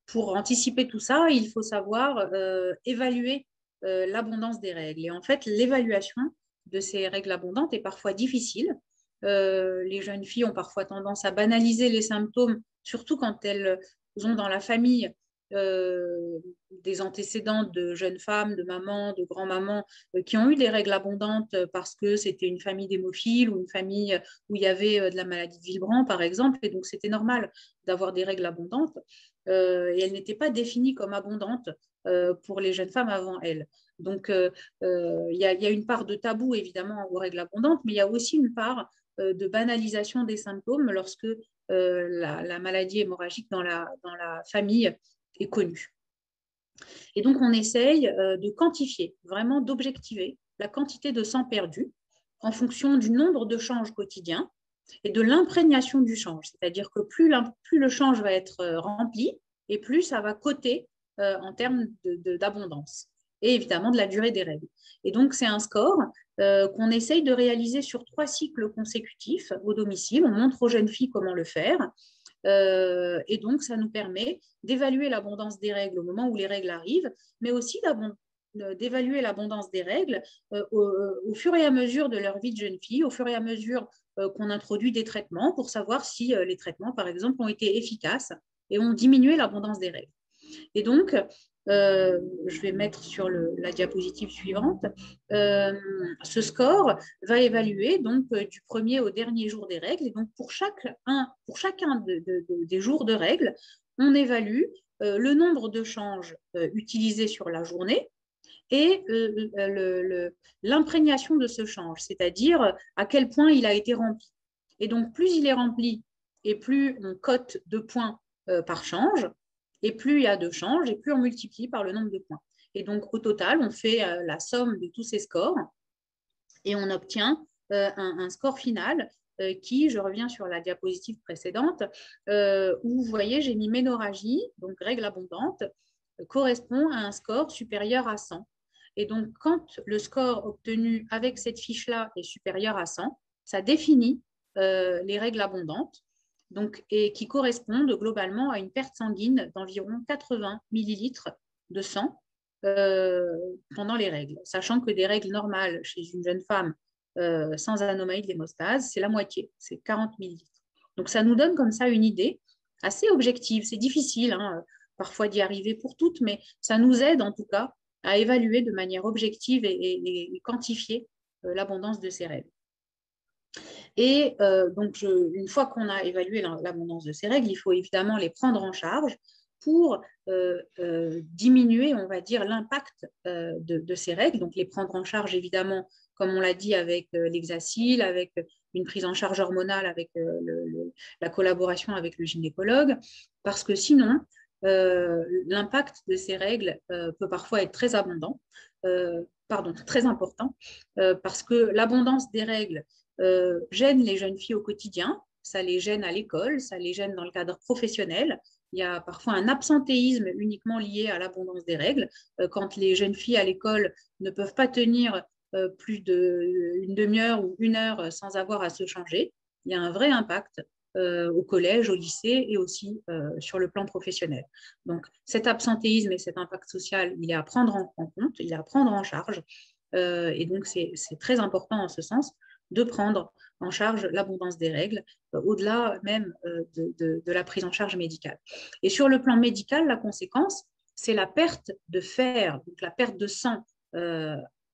pour anticiper tout ça, il faut savoir évaluer l'abondance des règles. Et en fait, l'évaluation de ces règles abondantes est parfois difficile. Les jeunes filles ont parfois tendance à banaliser les symptômes, surtout quand elles ont dans la famille des antécédents de jeunes femmes, de mamans, de grands-mamans qui ont eu des règles abondantes parce que c'était une famille d'hémophiles ou une famille où il y avait de la maladie de Villebrand, par exemple, et donc c'était normal d'avoir des règles abondantes. Et elles n'étaient pas définies comme abondantes pour les jeunes femmes avant elles. Donc, il y a une part de tabou, évidemment, aux règles abondantes, mais il y a aussi une part de banalisation des symptômes lorsque la maladie hémorragique dans la famille est connue. Et donc, on essaye de quantifier, vraiment d'objectiver la quantité de sang perdu en fonction du nombre de changes quotidiens et de l'imprégnation du change. C'est-à-dire que plus le change va être rempli et plus ça va coter en termes d'abondance et évidemment de la durée des règles. Et donc, c'est un score qu'on essaye de réaliser sur 3 cycles consécutifs au domicile. On montre aux jeunes filles comment le faire. Et donc, ça nous permet d'évaluer l'abondance des règles au moment où les règles arrivent, mais aussi d'évaluer l'abondance des règles au fur et à mesure de leur vie de jeune fille, au fur et à mesure qu'on introduit des traitements pour savoir si les traitements, par exemple, ont été efficaces et ont diminué l'abondance des règles. Et donc, je vais mettre sur la diapositive suivante, ce score va évaluer donc du premier au dernier jour des règles. Et donc, pour chacun des jours de règles, on évalue le nombre de changes utilisés sur la journée et l'imprégnation de ce change, c'est-à-dire à quel point il a été rempli. Et donc, plus il est rempli et plus on cote de points par change, et plus il y a de changes, et plus on multiplie par le nombre de points. Et donc, au total, on fait la somme de tous ces scores et on obtient un score final qui, je reviens sur la diapositive précédente, où vous voyez, j'ai mis ménorragie, donc règle abondante, correspond à un score supérieur à 100. Et donc, quand le score obtenu avec cette fiche-là est supérieur à 100, ça définit les règles abondantes. Donc, et qui correspondent globalement à une perte sanguine d'environ 80 millilitres de sang pendant les règles, sachant que des règles normales chez une jeune femme sans anomalie de l'hémostase, c'est la moitié, c'est 40 millilitres. Donc, ça nous donne comme ça une idée assez objective. C'est difficile parfois d'y arriver pour toutes, mais ça nous aide en tout cas à évaluer de manière objective et quantifier l'abondance de ces règles. Et donc, une fois qu'on a évalué l'abondance de ces règles, il faut évidemment les prendre en charge pour diminuer, on va dire, l'impact de ces règles. Donc, les prendre en charge, évidemment, comme on l'a dit, avec l'Hexacil, avec une prise en charge hormonale, avec la collaboration avec le gynécologue, parce que sinon, l'impact de ces règles peut parfois être très abondant, très important, parce que l'abondance des règles gêne les jeunes filles au quotidien, ça les gêne à l'école, ça les gêne dans le cadre professionnel. Il y a parfois un absentéisme uniquement lié à l'abondance des règles. Quand les jeunes filles à l'école ne peuvent pas tenir plus d'une demi-heure ou 1 heure sans avoir à se changer, il y a un vrai impact au collège, au lycée et aussi sur le plan professionnel. Donc cet absentéisme et cet impact social, il est à prendre en compte, il est à prendre en charge. Et donc, c'est très important en ce sens de prendre en charge l'abondance des règles, au-delà même de la prise en charge médicale. Et sur le plan médical, la conséquence, c'est la perte de fer, donc la perte de sang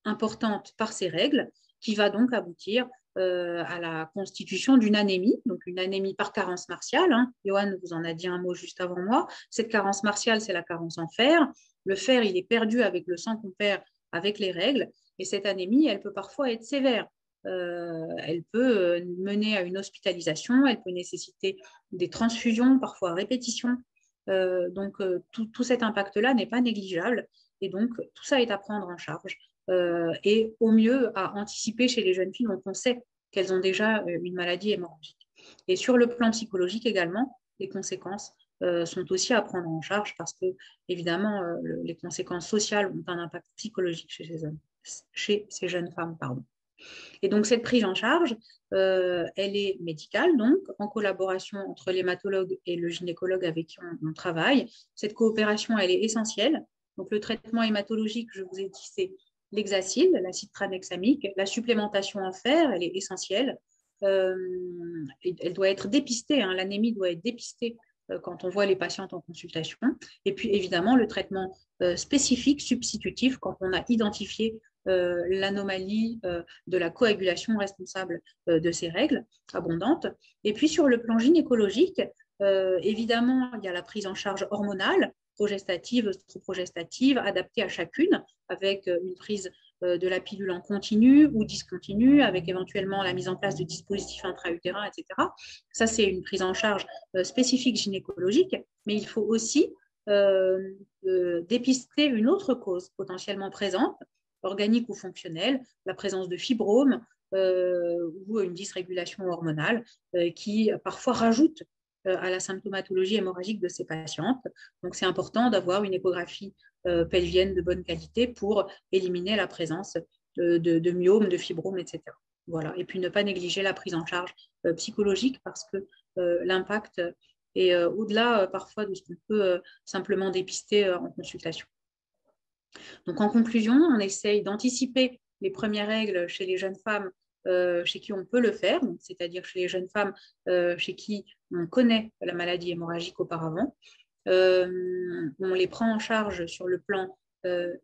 importante par ces règles, qui va donc aboutir à la constitution d'une anémie, donc une anémie par carence martiale. Johan vous en a dit un mot juste avant moi. Cette carence martiale, c'est la carence en fer. Le fer, il est perdu avec le sang qu'on perd avec les règles, et cette anémie, elle peut parfois être sévère. Elle peut mener à une hospitalisation, elle peut nécessiter des transfusions, parfois à répétition. Donc, tout cet impact-là n'est pas négligeable, et donc tout ça est à prendre en charge. Et au mieux à anticiper chez les jeunes filles dont on sait qu'elles ont déjà une maladie hémorragique. Et sur le plan psychologique également, les conséquences sont aussi à prendre en charge parce que, évidemment, les conséquences sociales ont un impact psychologique chez ces jeunes femmes. Pardon. Et donc, cette prise en charge, elle est médicale, donc, en collaboration entre l'hématologue et le gynécologue avec qui on travaille. Cette coopération, elle est essentielle. Donc, le traitement hématologique, je vous ai dit, c'est l'hexacide, l'acide tranexamique. La supplémentation en fer, elle est essentielle. Elle doit être dépistée, l'anémie doit être dépistée quand on voit les patientes en consultation. Et puis, évidemment, le traitement spécifique, substitutif, quand on a identifié l'anomalie de la coagulation responsable de ces règles abondantes. Et puis, sur le plan gynécologique, évidemment, il y a la prise en charge hormonale, progestative, œstroprogestative, adaptée à chacune, avec une prise de la pilule en continu ou discontinue, avec éventuellement la mise en place de dispositifs intra-utérins, etc. Ça, c'est une prise en charge spécifique gynécologique, mais il faut aussi dépister une autre cause potentiellement présente, organique ou fonctionnelle, la présence de fibromes ou une dysrégulation hormonale qui parfois rajoute à la symptomatologie hémorragique de ces patientes. Donc, c'est important d'avoir une échographie pelvienne de bonne qualité pour éliminer la présence de myomes, de fibromes, etc. Voilà. Et puis, ne pas négliger la prise en charge psychologique parce que l'impact est au-delà parfois de ce qu'on peut simplement dépister en consultation. Donc, en conclusion, on essaye d'anticiper les premières règles chez les jeunes femmes chez qui on peut le faire, c'est-à-dire chez les jeunes femmes chez qui on connaît la maladie hémorragique auparavant. On les prend en charge sur le plan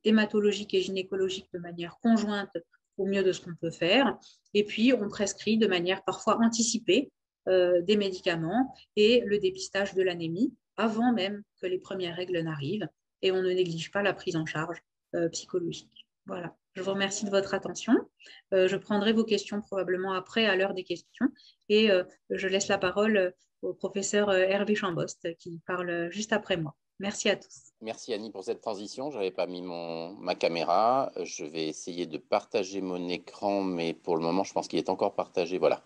hématologique et gynécologique de manière conjointe au mieux de ce qu'on peut faire. Et puis, on prescrit de manière parfois anticipée des médicaments et le dépistage de l'anémie avant même que les premières règles n'arrivent. Et on ne néglige pas la prise en charge psychologique. Voilà. Je vous remercie de votre attention. Je prendrai vos questions probablement après, à l'heure des questions. Et je laisse la parole au professeur Hervé Chambost qui parle juste après moi. Merci à tous. Merci Annie pour cette transition. Je n'avais pas mis ma caméra. Je vais essayer de partager mon écran, mais pour le moment, je pense qu'il est encore partagé. Voilà.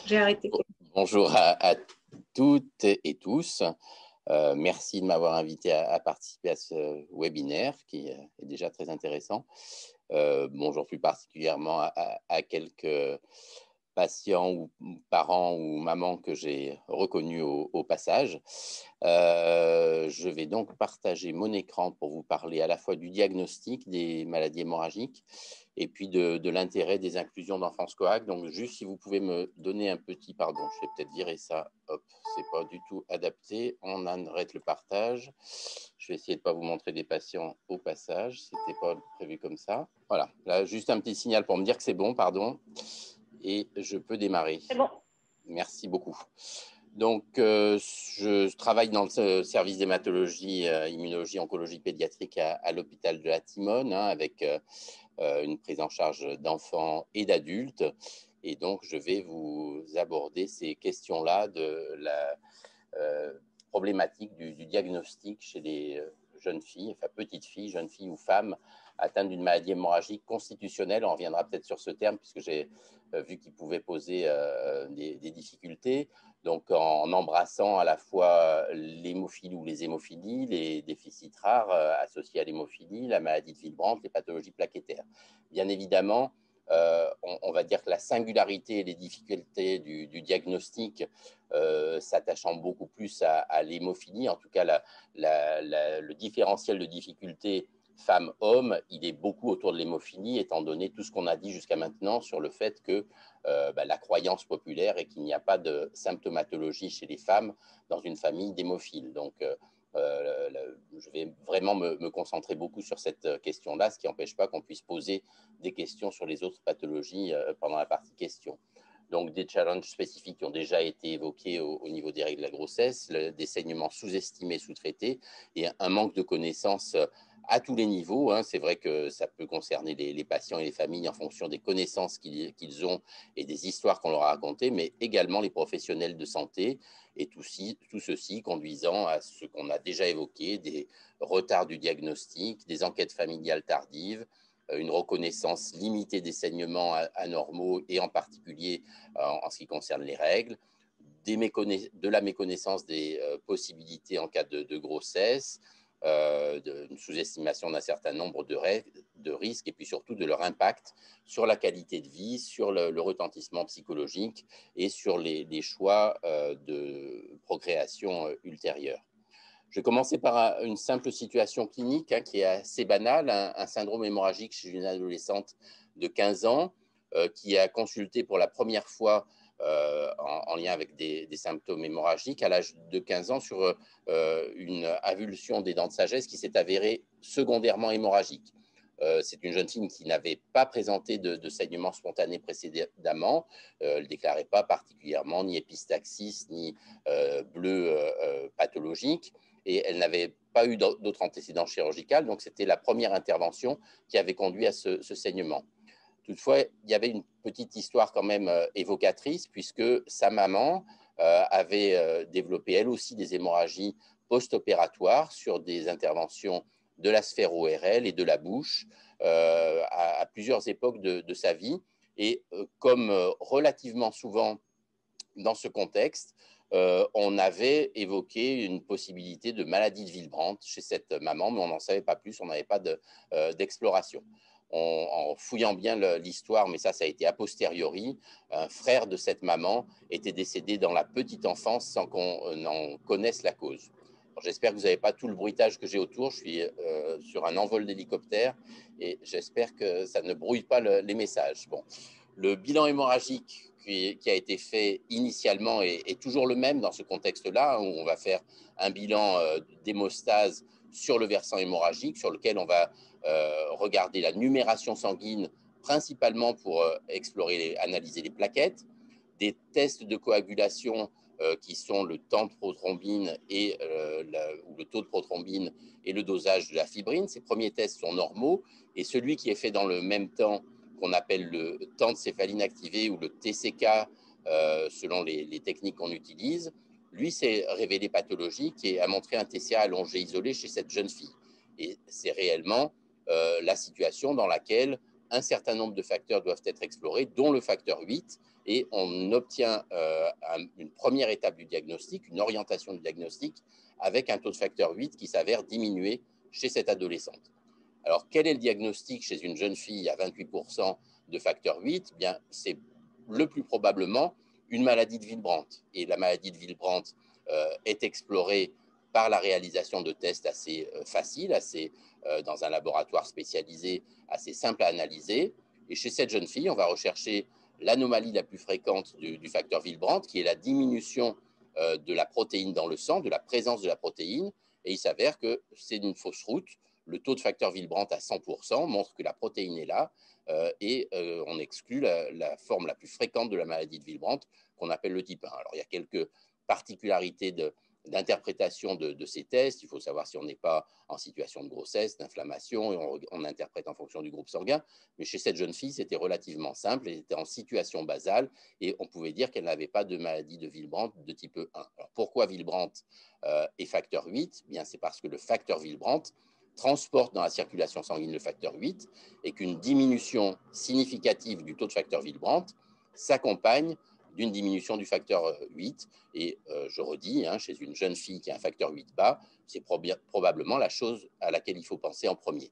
J'ai arrêté. Bonjour à toutes et tous. Merci de m'avoir invité à participer à ce webinaire qui est déjà très intéressant. Bonjour plus particulièrement à quelques patients ou parents ou mamans que j'ai reconnus au passage. Je vais donc partager mon écran pour vous parler à la fois du diagnostic des maladies hémorragiques et puis de l'intérêt des inclusions d'enfance coag. Donc juste si vous pouvez me donner un petit pardon, je vais peut-être virer ça, hop, c'est pas du tout adapté, on arrête le partage. Je vais essayer de ne pas vous montrer des patients au passage, c'était pas prévu comme ça. Voilà, là juste un petit signal pour me dire que c'est bon, pardon, et je peux démarrer. C'est bon. Merci beaucoup. Donc, je travaille dans le service d'hématologie, immunologie, oncologie pédiatrique à l'hôpital de la Timone, avec une prise en charge d'enfants et d'adultes. Et donc, je vais vous aborder ces questions-là de la problématique du diagnostic chez les jeunes filles, enfin petites filles, jeunes filles ou femmes atteintes d'une maladie hémorragique constitutionnelle. On reviendra peut-être sur ce terme puisque j'ai vu qu'il pouvait poser des difficultés. Donc, en embrassant à la fois l'hémophilie ou les hémophilies, les déficits rares associés à l'hémophilie, la maladie de Willebrand, les pathologies plaquettaires. Bien évidemment, on va dire que la singularité et les difficultés du diagnostic s'attachant beaucoup plus à l'hémophilie, en tout cas le différentiel de difficulté femmes-hommes, il est beaucoup autour de l'hémophilie, étant donné tout ce qu'on a dit jusqu'à maintenant sur le fait que la croyance populaire est qu'il n'y a pas de symptomatologie chez les femmes dans une famille d'hémophiles. Donc, je vais vraiment me concentrer beaucoup sur cette question-là, ce qui n'empêche pas qu'on puisse poser des questions sur les autres pathologies pendant la partie questions. Donc, des challenges spécifiques qui ont déjà été évoqués au niveau des règles de la grossesse, des saignements sous-estimés, sous-traités et un manque de connaissances à tous les niveaux. C'est vrai que ça peut concerner les patients et les familles en fonction des connaissances qu'ils ont et des histoires qu'on leur a racontées, mais également les professionnels de santé et tout ceci conduisant à ce qu'on a déjà évoqué, des retards du diagnostic, des enquêtes familiales tardives, une reconnaissance limitée des saignements anormaux et en particulier en ce qui concerne les règles, de la méconnaissance des possibilités en cas de grossesse, une sous-estimation d'un certain nombre de risques et puis surtout de leur impact sur la qualité de vie, sur le retentissement psychologique et sur les choix de procréation ultérieure. Je vais commencer par une simple situation clinique qui est assez banale, un syndrome hémorragique chez une adolescente de 15 ans qui a consulté pour la première fois en lien avec des symptômes hémorragiques à l'âge de 15 ans sur une avulsion des dents de sagesse qui s'est avérée secondairement hémorragique. C'est une jeune fille qui n'avait pas présenté de saignement spontané précédemment. Elle ne déclarait pas particulièrement ni épistaxis ni bleu pathologique. Et elle n'avait pas eu d'autres antécédents chirurgicaux, donc c'était la première intervention qui avait conduit à ce saignement. Toutefois, il y avait une petite histoire quand même évocatrice, puisque sa maman avait développé elle aussi des hémorragies post-opératoires sur des interventions de la sphère ORL et de la bouche à plusieurs époques de sa vie. Et comme relativement souvent dans ce contexte, on avait évoqué une possibilité de maladie de Willebrand chez cette maman, mais on n'en savait pas plus, on n'avait pas d'exploration. En fouillant bien l'histoire, mais ça a été a posteriori, un frère de cette maman était décédé dans la petite enfance sans qu'on en connaisse la cause. J'espère que vous n'avez pas tout le bruitage que j'ai autour. Je suis sur un envol d'hélicoptère et j'espère que ça ne brouille pas les messages. Bon. Le bilan hémorragique qui a été fait initialement est toujours le même dans ce contexte-là, où on va faire un bilan d'hémostase sur le versant hémorragique, sur lequel on va regarder la numération sanguine, principalement pour explorer analyser les plaquettes, des tests de coagulation qui sont le temps de prothrombine et ou le taux de prothrombine et le dosage de la fibrine. Ces premiers tests sont normaux et celui qui est fait dans le même temps, qu'on appelle le temps de céphaline activé ou le TCK, selon les techniques qu'on utilise, lui s'est révélé pathologique et a montré un TCA allongé isolé chez cette jeune fille. Et c'est réellement la situation dans laquelle un certain nombre de facteurs doivent être explorés, dont le facteur 8, et on obtient une première étape du diagnostic, une orientation du diagnostic, avec un taux de facteur 8 qui s'avère diminuer chez cette adolescente. Alors, quel est le diagnostic chez une jeune fille à 28% de facteur 8 ? Bien, c'est le plus probablement une maladie de Willebrand. Et la maladie de Willebrand est explorée par la réalisation de tests assez faciles, dans un laboratoire spécialisé, assez simple à analyser. Et chez cette jeune fille, on va rechercher l'anomalie la plus fréquente du facteur Willebrand, qui est la diminution de la protéine dans le sang, de la présence de la protéine. Et il s'avère que c'est une fausse route. Le taux de facteur Willebrand à 100% montre que la protéine est là et on exclut la forme la plus fréquente de la maladie de Willebrand qu'on appelle le type 1. Alors, il y a quelques particularités d'interprétation de ces tests. Il faut savoir si on n'est pas en situation de grossesse, d'inflammation, et on interprète en fonction du groupe sanguin. Mais chez cette jeune fille, c'était relativement simple. Elle était en situation basale et on pouvait dire qu'elle n'avait pas de maladie de Willebrand de type 1. Alors, pourquoi Willebrand est facteur 8 ? Bien, c'est parce que le facteur Willebrand transporte dans la circulation sanguine le facteur 8 et qu'une diminution significative du taux de facteur Willebrand s'accompagne d'une diminution du facteur 8. Et je redis, chez une jeune fille qui a un facteur 8 bas, c'est probablement la chose à laquelle il faut penser en premier.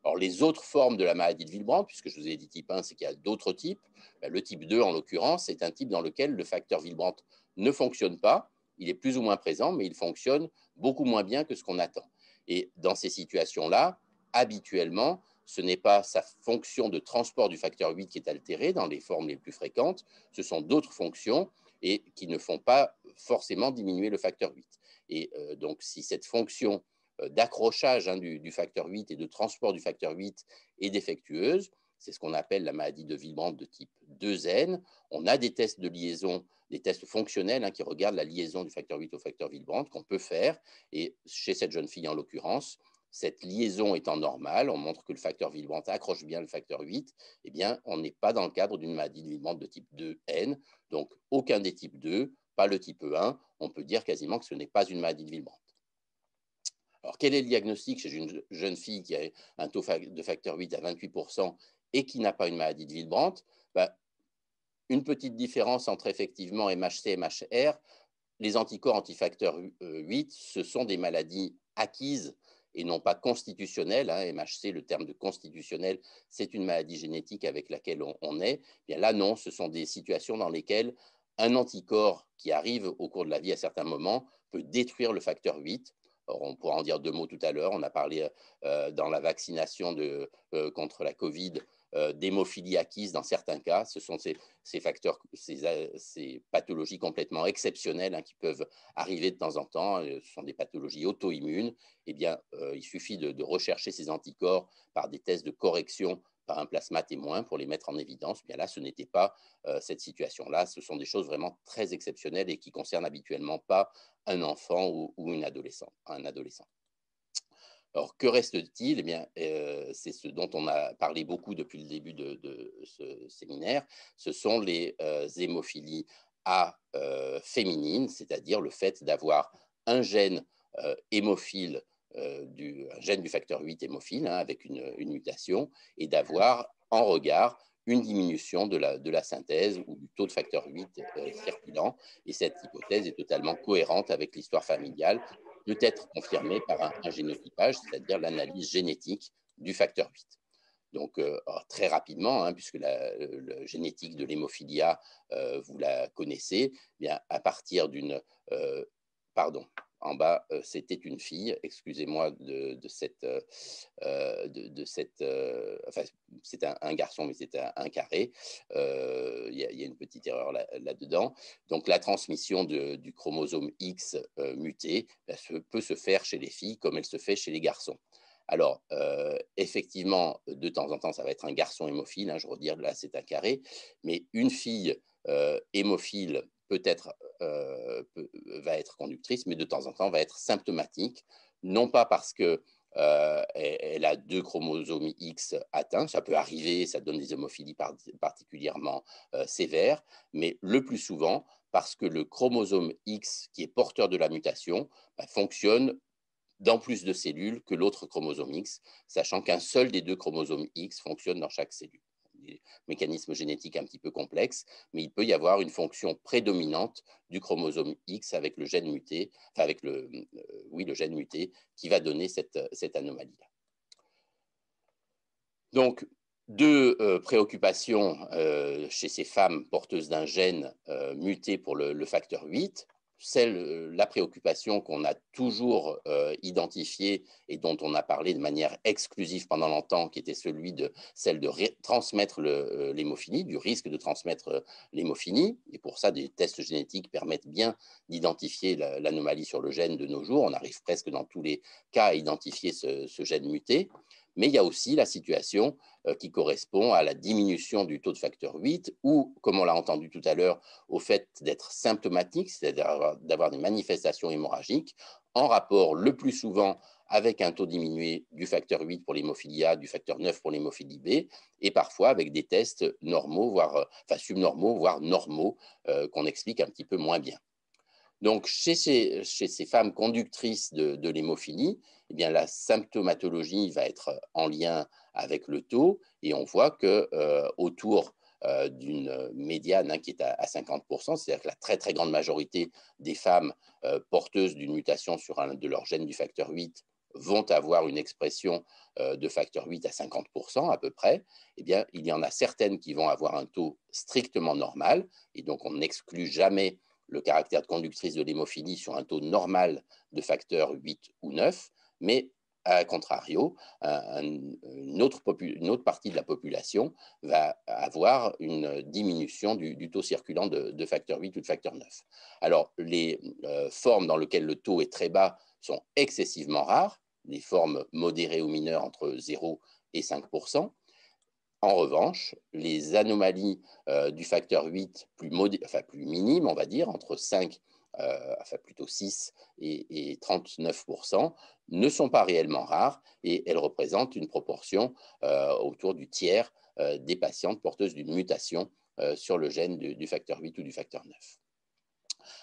Alors, les autres formes de la maladie de Willebrand, puisque je vous ai dit type 1, c'est qu'il y a d'autres types. Le type 2, en l'occurrence, c'est un type dans lequel le facteur Willebrand ne fonctionne pas. Il est plus ou moins présent, mais il fonctionne beaucoup moins bien que ce qu'on attend. Et dans ces situations-là, habituellement, ce n'est pas sa fonction de transport du facteur 8 qui est altérée dans les formes les plus fréquentes, ce sont d'autres fonctions et qui ne font pas forcément diminuer le facteur 8. Et donc, si cette fonction d'accrochage du facteur 8 et de transport du facteur 8 est défectueuse, c'est ce qu'on appelle la maladie de Willebrand de type 2N. On a des tests de liaison, des tests fonctionnels qui regardent la liaison du facteur 8 au facteur Willebrand qu'on peut faire. Et chez cette jeune fille, en l'occurrence, cette liaison étant normale, on montre que le facteur Willebrand accroche bien le facteur 8, eh bien, on n'est pas dans le cadre d'une maladie de Willebrand de type 2N. Donc, aucun des types 2, pas le type 1. On peut dire quasiment que ce n'est pas une maladie de Willebrand. Alors, quel est le diagnostic chez une jeune fille qui a un taux de facteur 8 à 28% et qui n'a pas une maladie de Willebrand? Une petite différence entre effectivement MHC et MHR. Les anticorps antifacteur 8, ce sont des maladies acquises et non pas constitutionnelles. MHC, le terme de constitutionnel, c'est une maladie génétique avec laquelle on est. Bien là, non, ce sont des situations dans lesquelles un anticorps qui arrive au cours de la vie à certains moments peut détruire le facteur 8. Alors, on pourra en dire deux mots tout à l'heure. On a parlé dans la vaccination contre la Covid d'hémophilie acquise dans certains cas. Ce sont ces facteurs, ces pathologies complètement exceptionnelles qui peuvent arriver de temps en temps. Ce sont des pathologies auto-immunes. Eh bien, il suffit de rechercher ces anticorps par des tests de correction par un plasma témoin pour les mettre en évidence. Bien là, ce n'était pas cette situation-là. Ce sont des choses vraiment très exceptionnelles et qui concernent habituellement pas un enfant ou un adolescent. Alors, que reste-t-il? Eh bien, c'est ce dont on a parlé beaucoup depuis le début de ce séminaire. Ce sont les hémophilies A féminines, c'est-à-dire le fait d'avoir un gène hémophile, un gène du facteur 8 hémophile, avec une mutation, et d'avoir en regard une diminution de la synthèse ou du taux de facteur 8 circulant. Et cette hypothèse est totalement cohérente avec l'histoire familiale, peut être confirmée par un génotypage, c'est-à-dire l'analyse génétique du facteur 8. Donc, très rapidement, puisque la génétique de l'hémophilie A, vous la connaissez, bien, à partir d'une... pardon, en bas, c'était une fille, excusez-moi enfin, c'est un garçon, mais c'est un carré. Il y a une petite erreur là-dedans. Donc, la transmission du chromosome X muté peut se faire chez les filles comme elle se fait chez les garçons. Alors, effectivement, de temps en temps, ça va être un garçon hémophile, je redire, là, c'est un carré, mais une fille hémophile va être conductrice, mais de temps en temps va être symptomatique, non pas parce que elle a 2 chromosomes X atteints, ça peut arriver, ça donne des hémophilies particulièrement sévères, mais le plus souvent parce que le chromosome X qui est porteur de la mutation fonctionne dans plus de cellules que l'autre chromosome X, sachant qu'un seul des 2 chromosomes X fonctionne dans chaque cellule. Des mécanismes génétiques un petit peu complexes, mais il peut y avoir une fonction prédominante du chromosome X avec le gène muté, enfin avec le gène muté qui va donner cette anomalie-là. Donc, 2 préoccupations chez ces femmes porteuses d'un gène muté pour le facteur 8. La préoccupation qu'on a toujours identifiée et dont on a parlé de manière exclusive pendant longtemps, qui était celle de transmettre l'hémophilie, du risque de transmettre l'hémophilie. Et pour ça, des tests génétiques permettent bien d'identifier l'anomalie sur le gène de nos jours. On arrive presque dans tous les cas à identifier ce gène muté. Mais il y a aussi la situation qui correspond à la diminution du taux de facteur 8 ou, comme on l'a entendu tout à l'heure, au fait d'être symptomatique, c'est-à-dire d'avoir des manifestations hémorragiques, en rapport le plus souvent avec un taux diminué du facteur 8 pour l'hémophilie A, du facteur 9 pour l'hémophilie B, et parfois avec des tests normaux, subnormaux, voire normaux, qu'on explique un petit peu moins bien. Donc, chez ces femmes conductrices de l'hémophilie, eh bien, la symptomatologie va être en lien avec le taux et on voit qu'autour d'une médiane qui est à 50%, c'est-à-dire que la très, très grande majorité des femmes porteuses d'une mutation sur un de leurs gènes du facteur 8 vont avoir une expression de facteur 8 à 50% à peu près, eh bien, il y en a certaines qui vont avoir un taux strictement normal et donc on n'exclut jamais le caractère de conductrice de l'hémophilie sur un taux normal de facteur 8 ou 9, mais à contrario, une autre partie de la population va avoir une diminution du taux circulant de facteur 8 ou de facteur 9. Alors, les formes dans lesquelles le taux est très bas sont excessivement rares, les formes modérées ou mineures entre 0 et 5%. En revanche, les anomalies du facteur 8 plus minimes, on va dire, entre 5, plutôt 6 et 39%, ne sont pas réellement rares et elles représentent une proportion autour du tiers des patientes porteuses d'une mutation sur le gène du facteur 8 ou du facteur 9.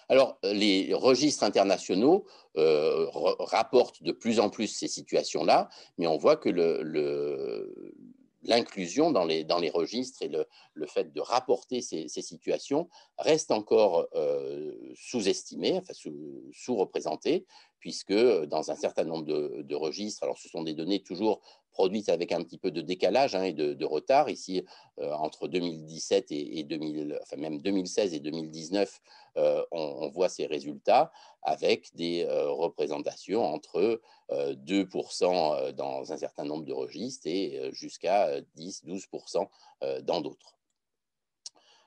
Alors, les registres internationaux rapportent de plus en plus ces situations-là, mais on voit que l'inclusion dans les registres et le fait de rapporter ces situations reste encore sous-estimé, enfin sous-représenté, puisque dans un certain nombre de registres, alors ce sont des données toujours produites avec un petit peu de décalage et de retard. Ici, entre 2017 et 2016 et 2019, on voit ces résultats avec des représentations entre 2% dans un certain nombre de registres et jusqu'à 10-12% dans d'autres.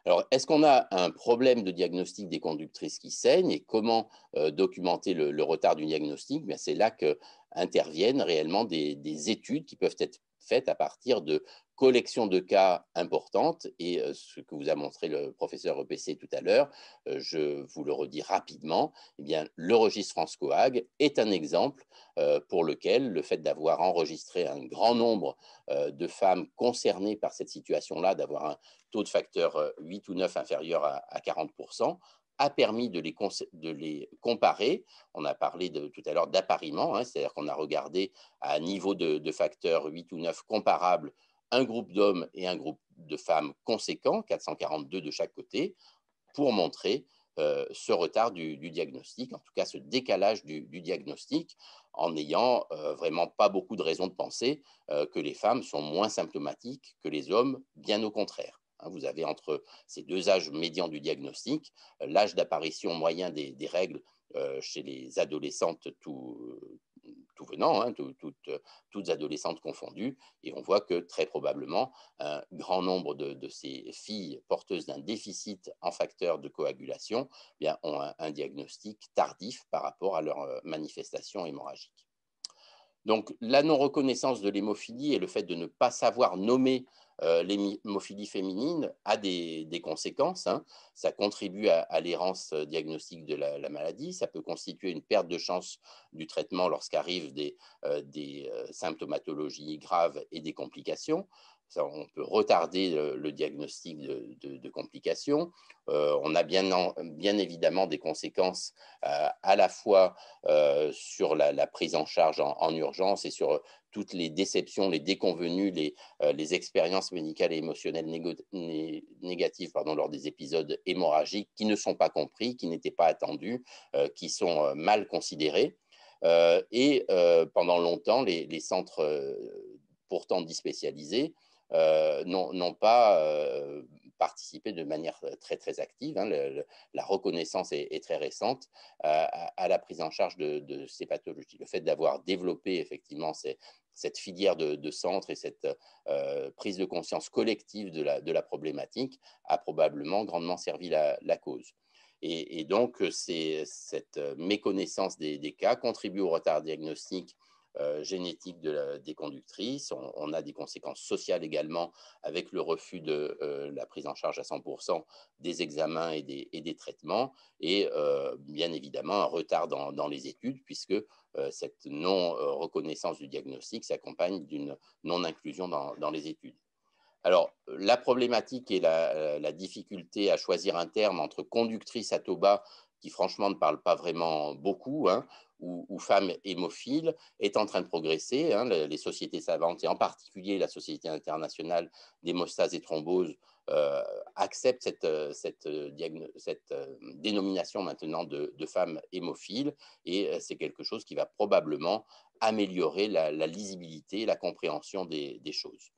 Alors, est-ce qu'on a un problème de diagnostic des conductrices qui saignent et comment documenter le retard du diagnostic? C'est là qu'interviennent réellement des études qui peuvent être faites à partir de collections de cas importantes et ce que vous a montré le professeur EPC tout à l'heure, je vous le redis rapidement, eh bien, le registre France Coag est un exemple pour lequel le fait d'avoir enregistré un grand nombre de femmes concernées par cette situation-là, d'avoir un taux de facteur 8 ou 9 inférieur à 40%, a permis de les comparer. On a parlé tout à l'heure d'appariement, c'est-à-dire qu'on a regardé à un niveau de facteur 8 ou 9 comparable un groupe d'hommes et un groupe de femmes conséquents, 442 de chaque côté, pour montrer ce retard du diagnostic, en tout cas ce décalage du diagnostic, en n'ayant vraiment pas beaucoup de raisons de penser que les femmes sont moins symptomatiques que les hommes, bien au contraire. Vous avez entre ces deux âges médians du diagnostic, l'âge d'apparition moyen des règles chez les adolescentes tout venant, toutes adolescentes confondues, et on voit que très probablement un grand nombre de ces filles porteuses d'un déficit en facteur de coagulation ont un diagnostic tardif par rapport à leur manifestation hémorragique. Donc, la non-reconnaissance de l'hémophilie et le fait de ne pas savoir nommer l'hémophilie féminine a des conséquences. Ça contribue à l'errance diagnostique de la maladie. Ça peut constituer une perte de chance du traitement lorsqu'arrivent des symptomatologies graves et des complications. On peut retarder le diagnostic de complications. On a bien évidemment des conséquences à la fois sur la prise en charge en urgence et sur toutes les déceptions, les déconvenues, les expériences médicales et émotionnelles négatives lors des épisodes hémorragiques qui ne sont pas compris, qui n'étaient pas attendus, qui sont mal considérés. Et pendant longtemps, les centres pourtant disspécialisés n'ont pas participé de manière très, très active. La reconnaissance est très récente à la prise en charge de ces pathologies. Le fait d'avoir développé effectivement cette filière de centres et cette prise de conscience collective de la problématique a probablement grandement servi la cause. Et donc, cette méconnaissance des cas contribue au retard diagnostique génétique des conductrices. On a des conséquences sociales également avec le refus de la prise en charge à 100% des examens et des traitements et bien évidemment un retard dans les études puisque cette non-reconnaissance du diagnostic s'accompagne d'une non-inclusion dans les études. Alors, la problématique et la difficulté à choisir un terme entre conductrice à taux bas, qui franchement ne parle pas vraiment beaucoup, ou femmes hémophiles, est en train de progresser. Les sociétés savantes, et en particulier la Société internationale d'hémostase et thrombose, acceptent cette dénomination maintenant de femmes hémophiles, et c'est quelque chose qui va probablement améliorer la lisibilité et la compréhension des choses.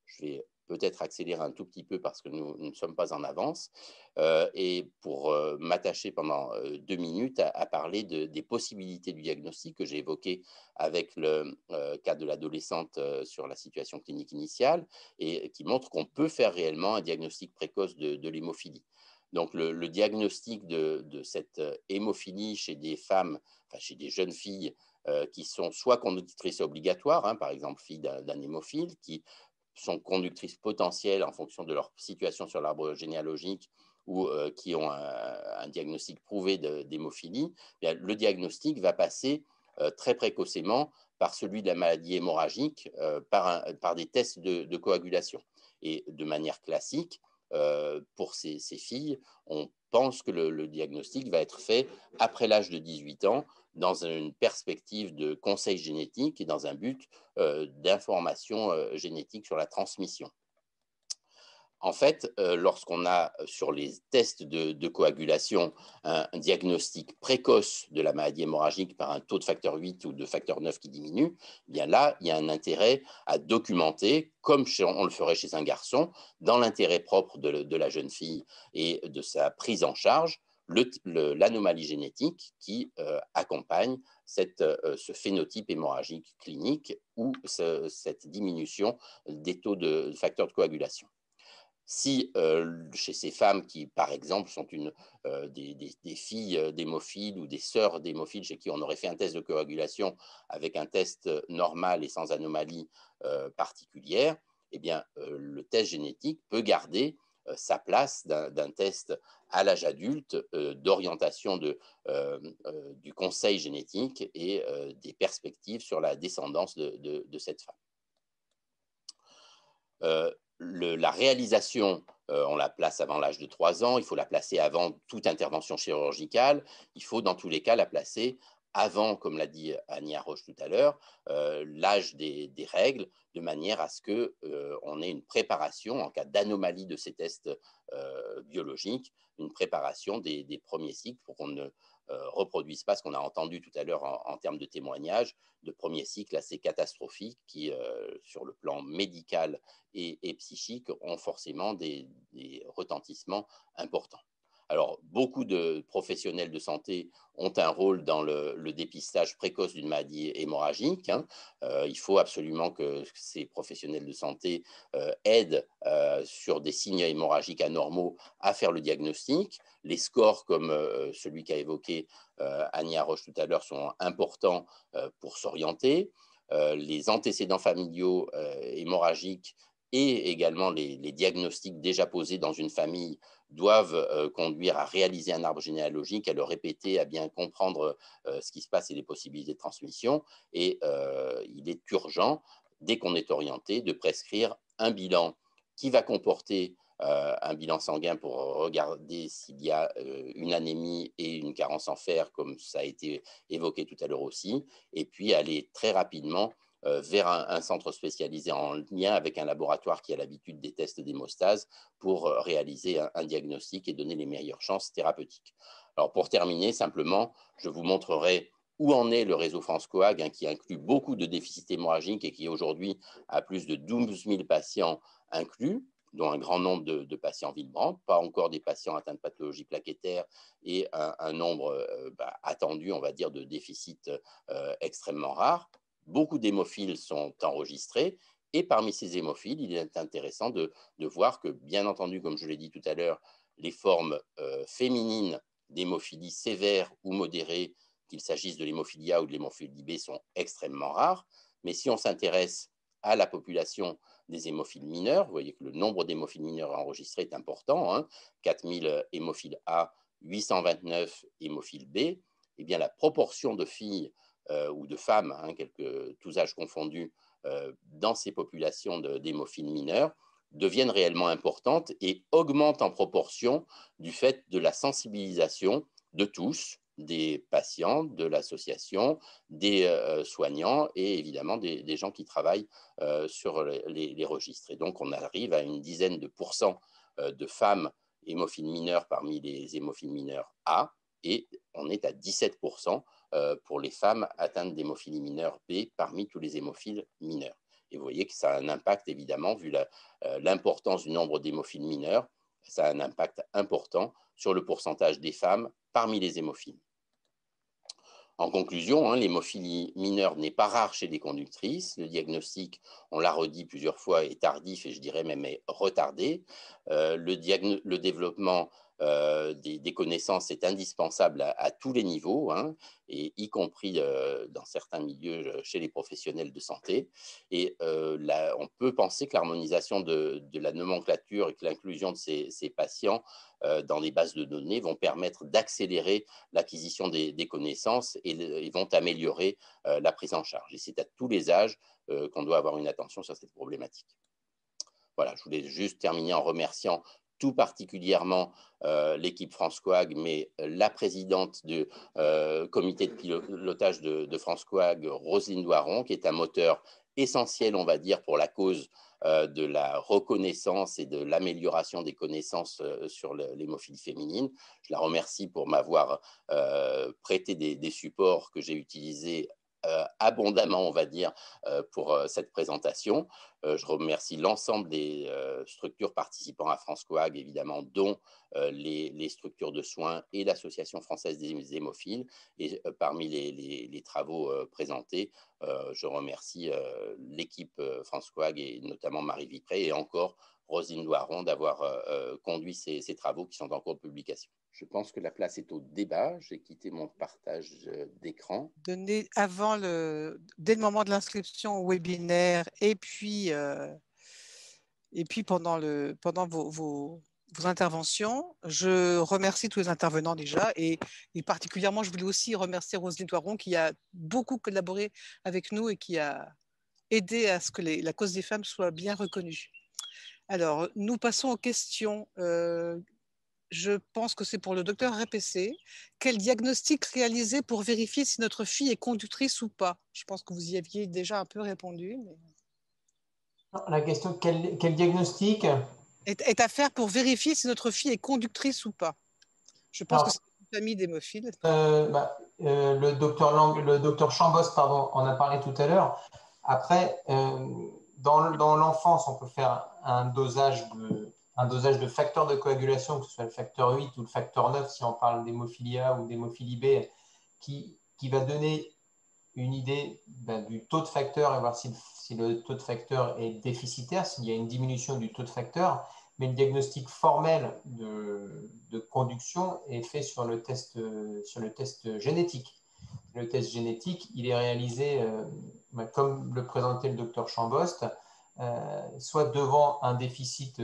Je vais peut-être accélérer un tout petit peu parce que nous ne sommes pas en avance, et pour m'attacher pendant 2 minutes à parler des possibilités du diagnostic que j'ai évoqué avec le cas de l'adolescente sur la situation clinique initiale, et qui montre qu'on peut faire réellement un diagnostic précoce de l'hémophilie. Donc, le diagnostic de cette hémophilie chez des femmes, enfin chez des jeunes filles qui sont soit conductrices obligatoires, hein, par exemple filles d'un hémophile, qui sont conductrices potentielles en fonction de leur situation sur l'arbre généalogique ou qui ont un diagnostic prouvé d'hémophilie, le diagnostic va passer très précocement par celui de la maladie hémorragique, par des tests de coagulation. Et de manière classique, pour ces filles, on pense que le diagnostic va être fait après l'âge de 18 ans, dans une perspective de conseil génétique et dans un but d'information génétique sur la transmission. En fait, lorsqu'on a sur les tests de coagulation un diagnostic précoce de la maladie hémorragique par un taux de facteur 8 ou de facteur 9 qui diminue, eh bien là, il y a un intérêt à documenter, comme on le ferait chez un garçon, dans l'intérêt propre de la jeune fille et de sa prise en charge, l'anomalie génétique qui accompagne ce phénotype hémorragique clinique ou cette diminution des taux de facteurs de coagulation. Si chez ces femmes qui, par exemple, sont des filles d'hémophiles ou des sœurs d'hémophiles chez qui on aurait fait un test de coagulation avec un test normal et sans anomalie particulière, eh bien, le test génétique peut garder sa place d'un test à l'âge adulte d'orientation du conseil génétique et des perspectives sur la descendance de cette femme. La réalisation, on la place avant l'âge de 3 ans, il faut la placer avant toute intervention chirurgicale, il faut dans tous les cas la placer avant, comme l'a dit Ania Roche tout à l'heure, l'âge des règles, de manière à ce qu'on ait une préparation, en cas d'anomalie de ces tests biologiques, une préparation des premiers cycles pour qu'on ne reproduise pas ce qu'on a entendu tout à l'heure en termes de témoignages, de premiers cycles assez catastrophiques qui, sur le plan médical et psychique, ont forcément des retentissements importants. Alors, beaucoup de professionnels de santé ont un rôle dans le dépistage précoce d'une maladie hémorragique. Hein. Il faut absolument que ces professionnels de santé aident sur des signes hémorragiques anormaux à faire le diagnostic. Les scores, comme celui qu'a évoqué Ania Roche tout à l'heure, sont importants pour s'orienter. Les antécédents familiaux hémorragiques et également les diagnostics déjà posés dans une famille doivent conduire à réaliser un arbre généalogique, à le répéter, à bien comprendre ce qui se passe et les possibilités de transmission. Et il est urgent, dès qu'on est orienté, de prescrire un bilan qui va comporter un bilan sanguin pour regarder s'il y a une anémie et une carence en fer, comme ça a été évoqué tout à l'heure aussi, et puis aller très rapidement vers un centre spécialisé en lien avec un laboratoire qui a l'habitude des tests d'hémostase pour réaliser un diagnostic et donner les meilleures chances thérapeutiques. Alors pour terminer, simplement, je vous montrerai où en est le réseau France Coag, hein, qui inclut beaucoup de déficits hémorragiques et qui aujourd'hui a plus de 12 000 patients inclus, dont un grand nombre de patients Willebrand, pas encore des patients atteints de pathologie plaquettaire et un nombre attendu, on va dire, de déficits extrêmement rares. Beaucoup d'hémophiles sont enregistrés et parmi ces hémophiles, il est intéressant de voir que, bien entendu, comme je l'ai dit tout à l'heure, les formes féminines d'hémophilie sévère ou modérée, qu'il s'agisse de l'hémophilie A ou de l'hémophilie B, sont extrêmement rares. Mais si on s'intéresse à la population des hémophiles mineurs, vous voyez que le nombre d'hémophiles mineurs enregistrés est important, hein, 4000 hémophiles A, 829 hémophiles B, eh bien la proportion de filles ou de femmes, hein, tous âges confondus, dans ces populations d'hémophiles mineurs, deviennent réellement importantes et augmentent en proportion du fait de la sensibilisation de tous, des patients, de l'association, des soignants et évidemment des gens qui travaillent sur les registres. Et donc, on arrive à une dizaine de pourcents de femmes hémophiles mineures parmi les hémophiles mineurs A, et on est à 17% pour les femmes atteintes d'hémophilie mineure B parmi tous les hémophiles mineurs. Et vous voyez que ça a un impact, évidemment, vu l'importance du nombre d'hémophiles mineurs, ça a un impact important sur le pourcentage des femmes parmi les hémophiles. En conclusion, l'hémophilie mineure n'est pas rare chez les conductrices. Le diagnostic, on l'a redit plusieurs fois, est tardif et je dirais même est retardé. Le développement des connaissances est indispensable à tous les niveaux, et y compris dans certains milieux chez les professionnels de santé. Et on peut penser que l'harmonisation de la nomenclature et que l'inclusion de ces patients dans les bases de données vont permettre d'accélérer l'acquisition des connaissances et vont améliorer la prise en charge. Et c'est à tous les âges qu'on doit avoir une attention sur cette problématique. Voilà, je voulais juste terminer en remerciant tout particulièrement l'équipe France Coag, mais la présidente du comité de pilotage de France Coag, Roselyne Doiron, qui est un moteur essentiel, on va dire, pour la cause de la reconnaissance et de l'amélioration des connaissances sur l'hémophilie féminine. Je la remercie pour m'avoir prêté des supports que j'ai utilisés abondamment, on va dire, pour cette présentation. Je remercie l'ensemble des structures participant à France Coag, évidemment, dont les structures de soins et l'Association française des hémophiles. Et parmi les travaux présentés, je remercie l'équipe France Coag et notamment Marie Vipré et encore Roselyne Doiron d'avoir conduit ces travaux qui sont en cours de publication. Je pense que la place est au débat. J'ai quitté mon partage d'écran. Dès le moment de l'inscription au webinaire et puis pendant vos interventions, je remercie tous les intervenants déjà et particulièrement, je voulais aussi remercier Roselyne Doiron qui a beaucoup collaboré avec nous et qui a aidé à ce que la cause des femmes soit bien reconnue. Alors, nous passons aux questions. Je pense que c'est pour le docteur RPC. Quel diagnostic réaliser pour vérifier si notre fille est conductrice ou pas? Je pense que vous y aviez déjà un peu répondu. Mais... La question, quel diagnostic est à faire pour vérifier si notre fille est conductrice ou pas? Je pense que c'est une famille d'hémophiles. Le docteur Chambos, pardon, en a parlé tout à l'heure. Après, dans l'enfance, on peut faire un dosage de facteurs de coagulation, que ce soit le facteur 8 ou le facteur 9, si on parle d'hémophilie A ou d'hémophilie B, qui va donner une idée du taux de facteur et voir si le taux de facteur est déficitaire, s'il y a une diminution du taux de facteur. Mais le diagnostic formel de conduction est fait sur le test génétique. Le test génétique, il est réalisé, comme le présentait le docteur Chambost, soit devant un déficit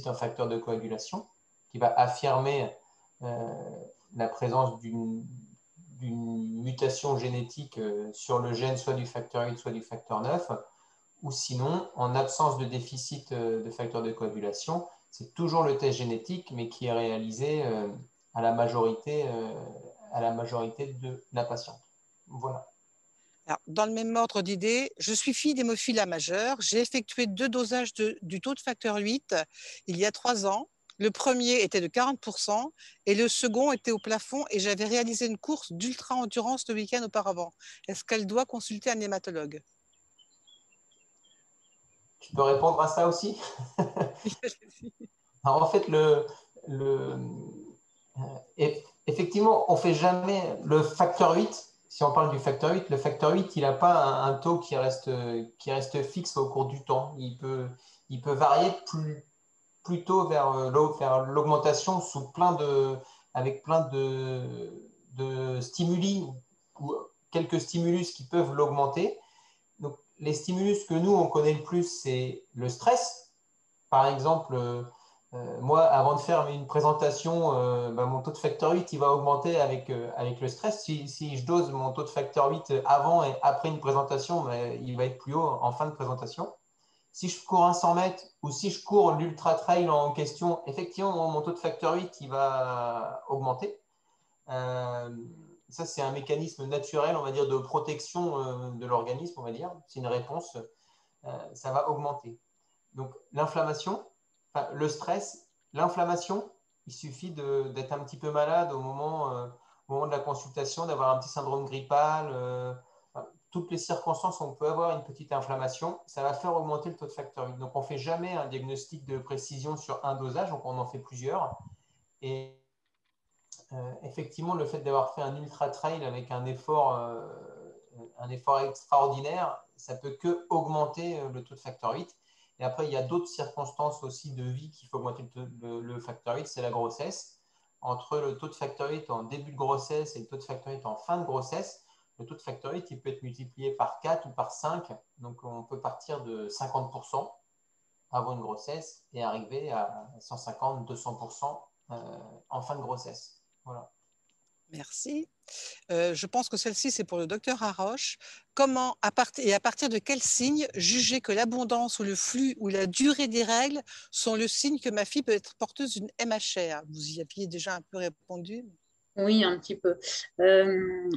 en facteur de coagulation, qui va affirmer la présence d'une mutation génétique sur le gène soit du facteur 8, soit du facteur 9, ou sinon, en absence de déficit de facteur de coagulation, c'est toujours le test génétique, mais qui est réalisé à la majorité de la patiente. Voilà. Alors, dans le même ordre d'idée, je suis fille d'hémophile A majeur. J'ai effectué 2 dosages du taux de facteur 8 il y a 3 ans. Le premier était de 40% et le second était au plafond et j'avais réalisé une course d'ultra-endurance le week-end auparavant. Est-ce qu'elle doit consulter un hématologue? Je peux répondre à ça aussi. Alors, en fait, effectivement, on ne fait jamais le facteur 8. Si on parle du facteur 8, le facteur 8, il n'a pas un taux qui reste fixe au cours du temps. Il peut varier plutôt vers l'augmentation avec plein de stimuli ou quelques stimulus qui peuvent l'augmenter. Donc, les stimulus que nous, on connaît le plus, c'est le stress. Par exemple, moi, avant de faire une présentation, mon taux de facteur 8, il va augmenter avec le stress. Si je dose mon taux de facteur 8 avant et après une présentation, il va être plus haut en fin de présentation. Si je cours un 100 mètres ou si je cours l'ultra trail en question, effectivement, mon taux de facteur 8, il va augmenter. Ça, c'est un mécanisme naturel, on va dire, de protection de l'organisme, on va dire. C'est une réponse, ça va augmenter. Donc, l'inflammation, le stress, l'inflammation, il suffit d'être un petit peu malade au moment de la consultation, d'avoir un petit syndrome grippal. toutes les circonstances où on peut avoir une petite inflammation, ça va faire augmenter le taux de facteur VIII. Donc, on ne fait jamais un diagnostic de précision sur un dosage, donc on en fait plusieurs. Et effectivement, le fait d'avoir fait un ultra trail avec un effort extraordinaire, ça ne peut que augmenter le taux de facteur VIII. Et après, il y a d'autres circonstances aussi de vie qui font augmenter le facteur VIII, c'est la grossesse. Entre le taux de facteur VIII en début de grossesse et le taux de facteur VIII en fin de grossesse, le taux de facteur VIII il peut être multiplié par 4 ou par 5. Donc, on peut partir de 50% avant une grossesse et arriver à 150, 200% en fin de grossesse. Voilà. Merci. Je pense que celle-ci, c'est pour le docteur Haroche. Comment, à partir de quels signes juger que l'abondance ou le flux ou la durée des règles sont le signe que ma fille peut être porteuse d'une MHR? Vous y aviez déjà un peu répondu. Oui, un petit peu.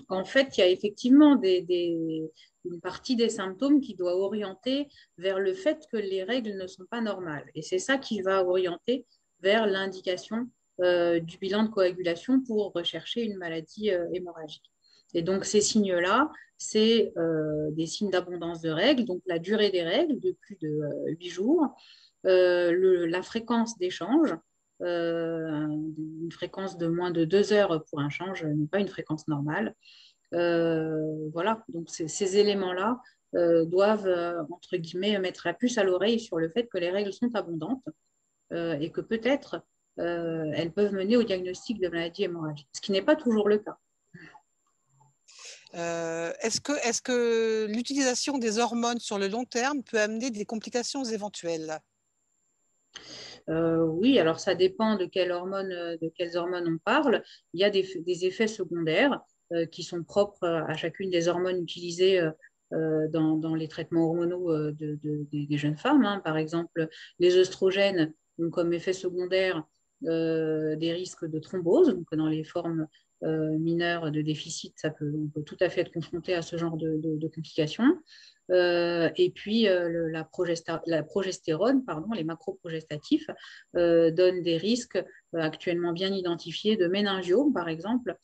En fait, il y a effectivement une partie des symptômes qui doit orienter vers le fait que les règles ne sont pas normales. Et c'est ça qui va orienter vers l'indication du bilan de coagulation pour rechercher une maladie hémorragique. Et donc, ces signes-là, c'est des signes d'abondance de règles, donc la durée des règles de plus de 8 jours, la fréquence d'échange, une fréquence de moins de 2 heures pour un change n'est pas une fréquence normale. Voilà, donc ces éléments-là doivent, entre guillemets, mettre la puce à l'oreille sur le fait que les règles sont abondantes et que peut-être elles peuvent mener au diagnostic de maladie hémorragique, ce qui n'est pas toujours le cas. Est-ce que l'utilisation des hormones sur le long terme peut amener des complications éventuelles? Oui, alors ça dépend de quelles hormones on parle. Il y a des effets secondaires qui sont propres à chacune des hormones utilisées dans les traitements hormonaux des jeunes femmes. Hein. Par exemple, les œstrogènes ont comme effet secondaire des risques de thrombose. Donc, dans les formes mineures de déficit, on peut tout à fait être confronté à ce genre de complications. Et puis, la progestérone, les macroprogestatifs, donnent des risques actuellement bien identifiés de méningiomes, par exemple,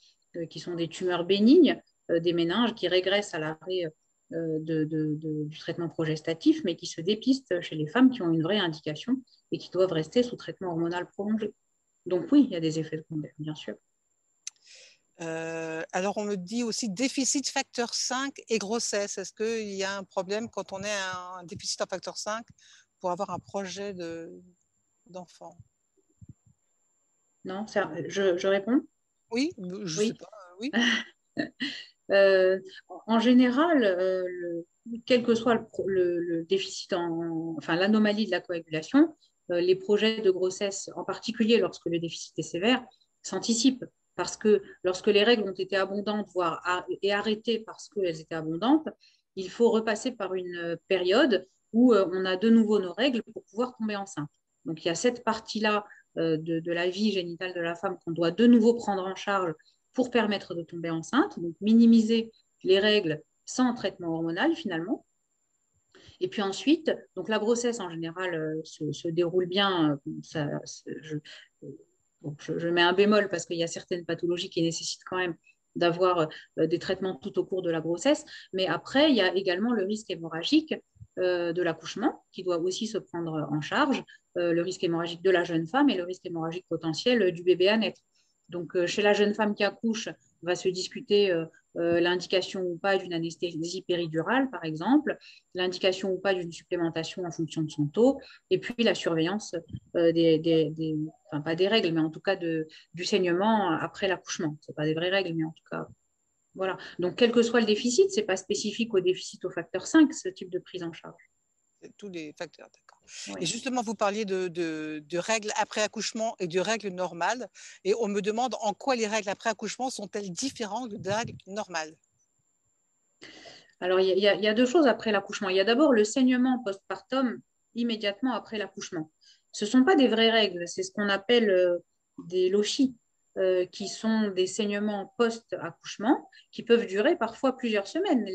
qui sont des tumeurs bénignes des méninges qui régressent à l'arrêt du traitement progestatif, mais qui se dépistent chez les femmes qui ont une vraie indication et qui doivent rester sous traitement hormonal prolongé. Donc oui, il y a des effets secondaires, bien sûr. Alors, on me dit aussi déficit facteur 5 et grossesse. Est-ce qu'il y a un problème quand on a un déficit en facteur 5 pour avoir un projet d'enfant? Non, je réponds? Oui, je ne sais pas. Oui. En général, quel que soit le déficit, enfin l'anomalie de la coagulation, les projets de grossesse, en particulier lorsque le déficit est sévère, s'anticipent. Parce que lorsque les règles ont été abondantes, et arrêtées parce qu'elles étaient abondantes, il faut repasser par une période où on a de nouveau nos règles pour pouvoir tomber enceinte. Donc il y a cette partie-là de la vie génitale de la femme qu'on doit de nouveau prendre en charge pour permettre de tomber enceinte, donc minimiser les règles sans traitement hormonal finalement. Et puis ensuite, donc la grossesse en général se déroule bien. Je mets un bémol parce qu'il y a certaines pathologies qui nécessitent quand même d'avoir des traitements tout au cours de la grossesse. Mais après, il y a également le risque hémorragique de l'accouchement qui doit aussi se prendre en charge, le risque hémorragique de la jeune femme et le risque hémorragique potentiel du bébé à naître. Donc, chez la jeune femme qui accouche, on va se discuter l'indication ou pas d'une anesthésie péridurale, par exemple, l'indication ou pas d'une supplémentation en fonction de son taux, et puis la surveillance enfin pas des règles, mais en tout cas du saignement après l'accouchement. Ce n'est pas des vraies règles, mais en tout cas, voilà. Donc, quel que soit le déficit, ce n'est pas spécifique au déficit au facteur 5, ce type de prise en charge. Tous les facteurs, d'accord. Oui. Et justement, vous parliez de règles après accouchement et de règles normales. Et on me demande en quoi les règles après accouchement sont-elles différentes des règles normales? Alors, il y a deux choses après l'accouchement. Il y a d'abord le saignement postpartum immédiatement après l'accouchement. Ce ne sont pas des vraies règles, c'est ce qu'on appelle des lochies, qui sont des saignements post-accouchement qui peuvent durer parfois plusieurs semaines.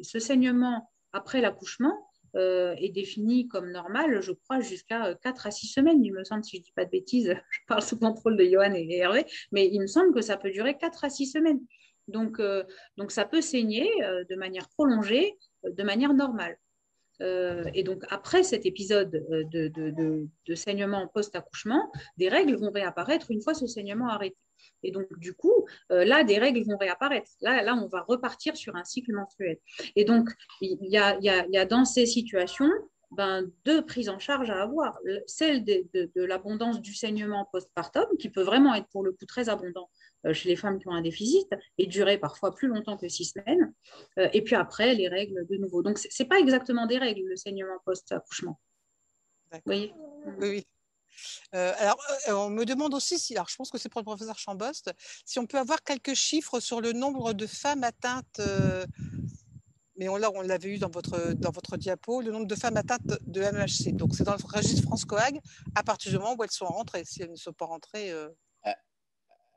Ce saignement après l'accouchement est défini comme normal, je crois, jusqu'à 4 à 6 semaines, il me semble, si je ne dis pas de bêtises. Je parle sous contrôle de Johan et Hervé, mais il me semble que ça peut durer 4 à 6 semaines. Donc ça peut saigner de manière prolongée, de manière normale. Et donc, après cet épisode de saignement post-accouchement, des règles vont réapparaître une fois ce saignement arrêté. Et donc, du coup, là, des règles vont réapparaître. Là, on va repartir sur un cycle menstruel. Et donc, il y a dans ces situations deux prises en charge à avoir. Celle de l'abondance du saignement postpartum, qui peut vraiment être pour le coup très abondant chez les femmes qui ont un déficit et durer parfois plus longtemps que 6 semaines. Et puis après, les règles de nouveau. Donc, ce n'est pas exactement des règles, le saignement post-accouchement. Vous voyez ? Oui, oui. Alors, on me demande aussi, alors je pense que c'est pour le professeur Chambost, si on peut avoir quelques chiffres sur le nombre de femmes atteintes, mais on l'avait eu dans votre diapo, le nombre de femmes atteintes de MHC. Donc, c'est dans le registre France Coag à partir du moment où elles sont rentrées. Si elles ne sont pas rentrées…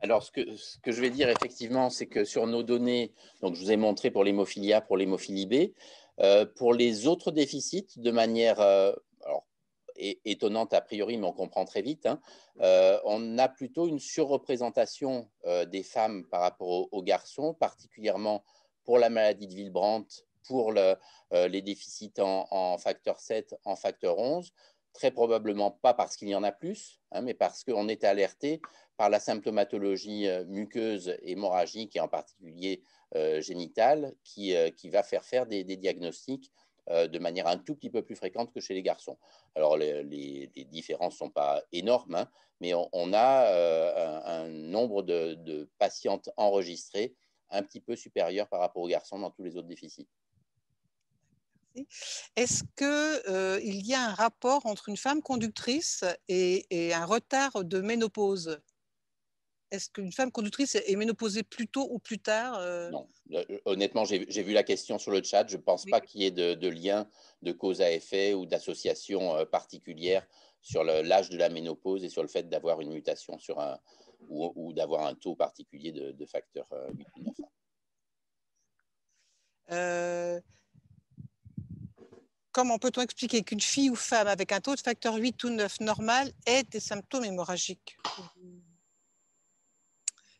Alors, ce que je vais dire effectivement, c'est que sur nos données, donc je vous ai montré pour l'hémophilie A, pour l'hémophilie B, pour les autres déficits, de manière alors, étonnante a priori, mais on comprend très vite, hein, on a plutôt une surreprésentation des femmes par rapport aux garçons, particulièrement pour la maladie de Willebrand, pour les déficits en facteur 7, en facteur 11, très probablement pas parce qu'il y en a plus, hein, mais parce qu'on est alerté par la symptomatologie muqueuse hémorragique et en particulier génitale qui va faire des diagnostics de manière un tout petit peu plus fréquente que chez les garçons. Alors, les différences ne sont pas énormes, hein, mais on a un nombre de patientes enregistrées un petit peu supérieur par rapport aux garçons dans tous les autres déficits. Est-ce qu'il y a un rapport entre une femme conductrice et un retard de ménopause? Est-ce qu'une femme conductrice est ménopausée plus tôt ou plus tard? Non. Honnêtement, j'ai vu la question sur le chat. Je ne pense pas qu'il y ait de lien de cause à effet ou d'association particulière sur l'âge de la ménopause et sur le fait d'avoir une mutation sur ou d'avoir un taux particulier de facteur 8 ou 9. Comment peut-on expliquer qu'une fille ou femme avec un taux de facteur 8 ou 9 normal ait des symptômes hémorragiques?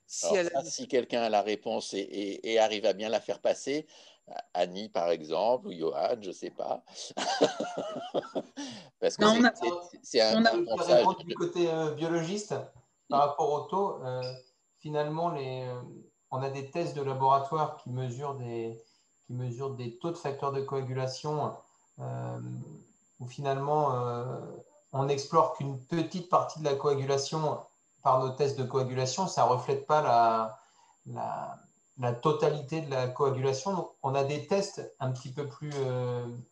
Si quelqu'un a la réponse et arrive à bien la faire passer, Annie par exemple, ou Johan, je ne sais pas. Parce que c'est un ponçage. Du côté biologiste, par rapport au taux, finalement, on a des tests de laboratoire qui mesurent des taux de facteurs de coagulation où finalement, on n'explore qu'une petite partie de la coagulation par nos tests de coagulation. Ça ne reflète pas la totalité de la coagulation. Donc, on a des tests un petit peu plus…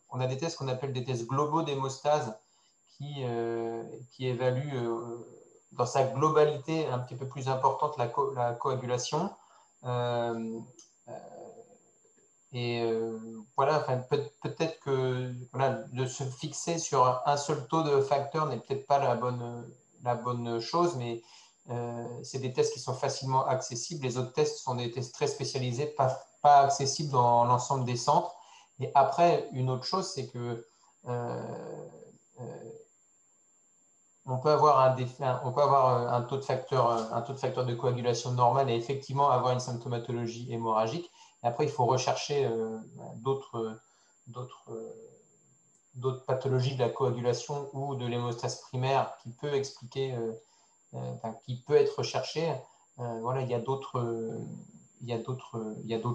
on a des tests qu'on appelle des tests globaux d'hémostase qui évaluent dans sa globalité un petit peu plus importante la coagulation. Voilà, peut-être que de se fixer sur un seul taux de facteur n'est peut-être pas la bonne chose, mais c'est des tests qui sont facilement accessibles. Les autres tests sont des tests très spécialisés, pas accessibles dans l'ensemble des centres. Et après, une autre chose, c'est que on peut avoir un taux de facteur de coagulation normal et effectivement avoir une symptomatologie hémorragique. Et après, il faut rechercher d'autres pathologies de la coagulation ou de l'hémostase primaire qui peut expliquer, qui peut être recherchée. Voilà, il y a d'autres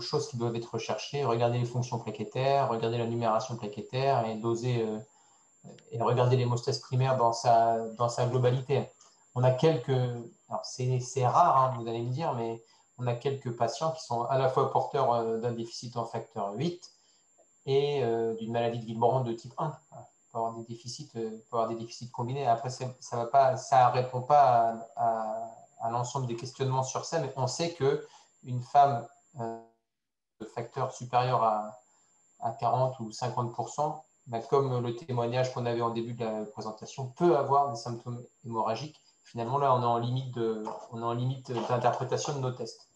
choses qui doivent être recherchées. Regarder les fonctions plaquettaires, regarder la numération plaquettaire et doser et regarder l'hémostase primaire dans sa globalité. On a alors c'est rare, hein, vous allez me dire, mais on a quelques patients qui sont à la fois porteurs d'un déficit en facteur 8 et d'une maladie de Willebrand de type 1. Peut avoir des déficits combinés. Après, ça ne répond pas à l'ensemble des questionnements sur ça, mais on sait qu'une femme de facteur supérieur à 40 ou 50%, comme le témoignage qu'on avait en début de la présentation, peut avoir des symptômes hémorragiques. Finalement, là, on est en limite d'interprétation de nos tests.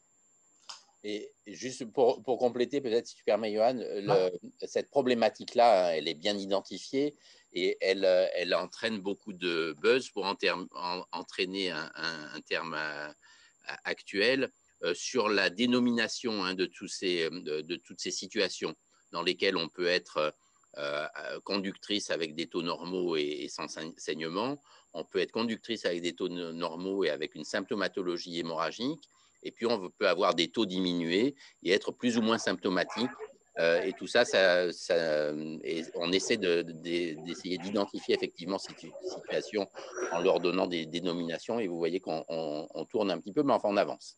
Et juste pour compléter, peut-être si tu permets, Johan, cette problématique-là, elle est bien identifiée et elle entraîne beaucoup de buzz pour entraîner un terme actuel. sur la dénomination de toutes ces situations dans lesquelles on peut être conductrice avec des taux normaux et sans saignement, on peut être conductrice avec des taux normaux et avec une symptomatologie hémorragique, et puis on peut avoir des taux diminués et être plus ou moins symptomatique. Et tout ça, et on essaie d'essayer d'identifier effectivement ces situations en leur donnant des dénominations, et vous voyez qu'on tourne un petit peu, mais enfin on avance.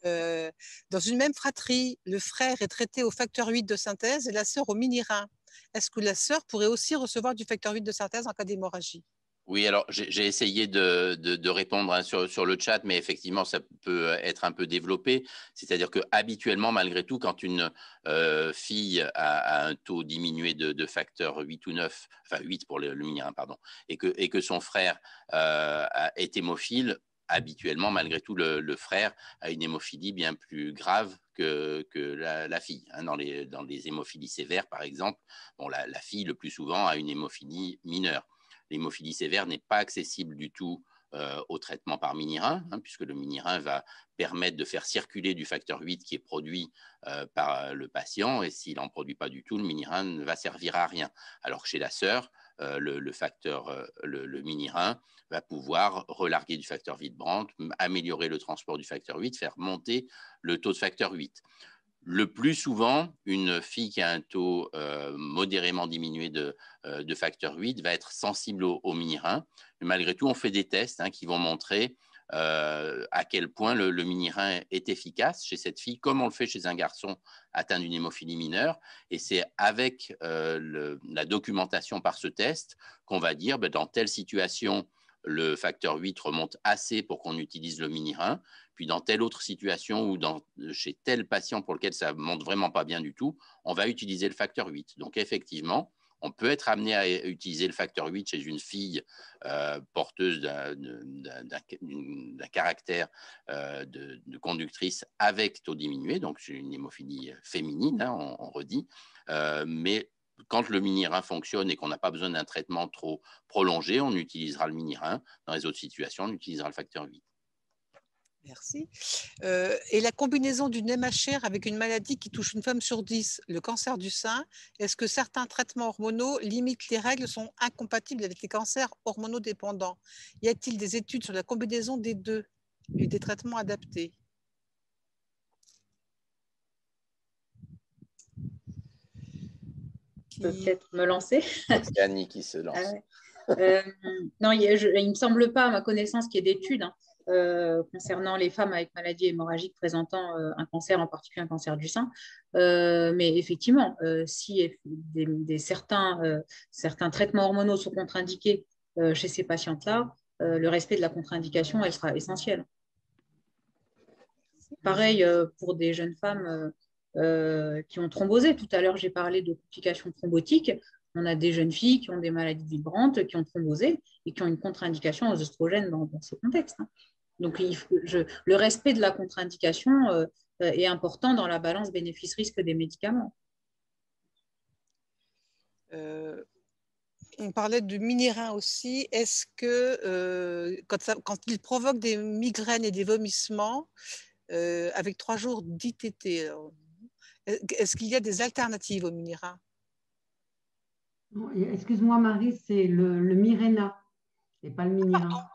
Dans une même fratrie, le frère est traité au facteur 8 de synthèse et la sœur au mini-rein. Est-ce que la sœur pourrait aussi recevoir du facteur 8 de synthèse en cas d'hémorragie? Oui, alors j'ai essayé de répondre sur le chat, mais effectivement, ça peut être un peu développé. C'est-à-dire que habituellement, malgré tout, quand une fille a un taux diminué de facteur 8 ou 9, enfin 8 pour le mini-rein, pardon, et que son frère est hémophile, habituellement, malgré tout, le frère a une hémophilie bien plus grave que la fille. Dans les hémophilies sévères, par exemple, bon, la fille, le plus souvent, a une hémophilie mineure. L'hémophilie sévère n'est pas accessible du tout au traitement par mini-rein, puisque le mini-rein va permettre de faire circuler du facteur 8 qui est produit par le patient, et s'il n'en produit pas du tout, le mini-rein ne va servir à rien. Alors que chez la sœur, le mini-rein va pouvoir relarguer du facteur Wittbrandt, améliorer le transport du facteur 8, faire monter le taux de facteur 8. Le plus souvent, une fille qui a un taux modérément diminué de facteur 8 va être sensible au mini-rein. Mais malgré tout, on fait des tests qui vont montrer à quel point le mini-rein est efficace chez cette fille, comme on le fait chez un garçon atteint d'une hémophilie mineure. Et c'est avec la documentation par ce test qu'on va dire, dans telle situation, le facteur 8 remonte assez pour qu'on utilise le mini-rein. Puis dans telle autre situation ou chez tel patient pour lequel ça ne monte vraiment pas bien du tout, on va utiliser le facteur 8. Donc effectivement, on peut être amené à utiliser le facteur 8 chez une fille porteuse d'un caractère de conductrice avec taux diminué, donc c'est une hémophilie féminine, on redit, mais quand le mini-rein fonctionne et qu'on n'a pas besoin d'un traitement trop prolongé, on utilisera le mini-rein. Dans les autres situations, on utilisera le facteur 8. Merci. Et la combinaison d'une MHR avec une maladie qui touche une femme sur 10, le cancer du sein, est-ce que certains traitements hormonaux limitent les règles, sont incompatibles avec les cancers hormonodépendants? Y a-t-il des études sur la combinaison des deux et des traitements adaptés? Je peux peut-être me lancer. C'est Annie qui se lance. Non, il ne me semble pas, à ma connaissance, qu'il y ait d'études concernant les femmes avec maladie hémorragique présentant un cancer, en particulier un cancer du sein. Mais effectivement, si certains traitements hormonaux sont contre-indiqués chez ces patientes-là, le respect de la contre-indication, elle sera essentielle. Pareil pour des jeunes femmes qui ont thrombosé. Tout à l'heure, j'ai parlé de complications thrombotiques. On a des jeunes filles qui ont des maladies vibrantes, qui ont thrombosé et qui ont une contre-indication aux oestrogènes dans ce contexte. Donc, le respect de la contre-indication est important dans la balance bénéfice-risque des médicaments. On parlait de mini-rein aussi. Est-ce que quand il provoque des migraines et des vomissements, avec 3 jours d'ITT, est-ce qu'il y a des alternatives au mini-rein? Excuse-moi Marie, c'est le Mirena et pas le mini-rein.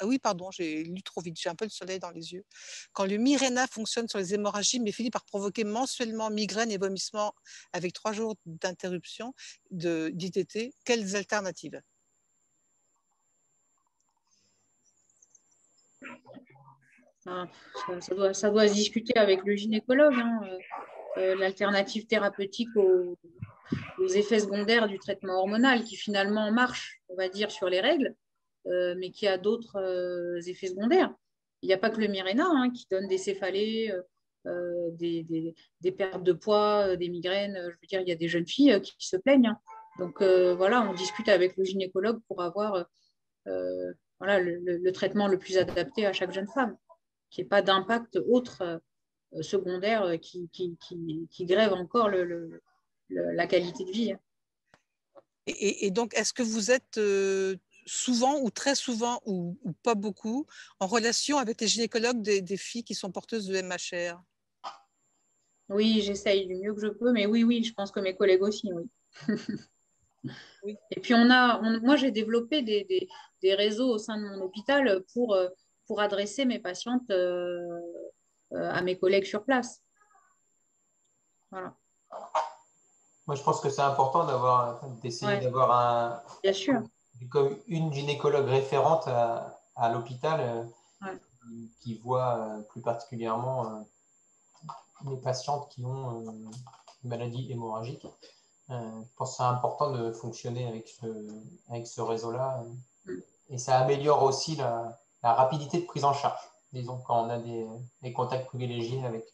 Oui, pardon, j'ai lu trop vite, j'ai un peu le soleil dans les yeux. Quand le Mirena fonctionne sur les hémorragies, mais finit par provoquer mensuellement migraines et vomissements avec 3 jours d'interruption d'ITT, quelles alternatives? Ça doit se discuter avec le gynécologue. L'alternative thérapeutique aux effets secondaires du traitement hormonal qui finalement marche, on va dire, sur les règles, mais qui a d'autres effets secondaires. Il n'y a pas que le Mirena qui donne des céphalées, des pertes de poids, des migraines. Je veux dire, il y a des jeunes filles qui se plaignent. Donc voilà, on discute avec le gynécologue pour avoir le traitement le plus adapté à chaque jeune femme, qui n'ait pas d'impact autre secondaire qui grève encore la qualité de vie. Et donc, est-ce que vous êtes souvent ou très souvent ou pas beaucoup en relation avec les gynécologues des filles qui sont porteuses de MHR? Oui, j'essaye du mieux que je peux, mais oui, je pense que mes collègues aussi, oui. Oui. Et puis, moi, j'ai développé des réseaux au sein de mon hôpital pour adresser mes patientes à mes collègues sur place. Voilà. Moi, je pense que c'est important d'essayer d'avoir bien sûr, comme une gynécologue référente à l'hôpital qui voit plus particulièrement les patientes qui ont une maladie hémorragique. Je pense que c'est important de fonctionner avec ce réseau-là. Et ça améliore aussi la rapidité de prise en charge. Disons, quand on a des contacts privilégiés avec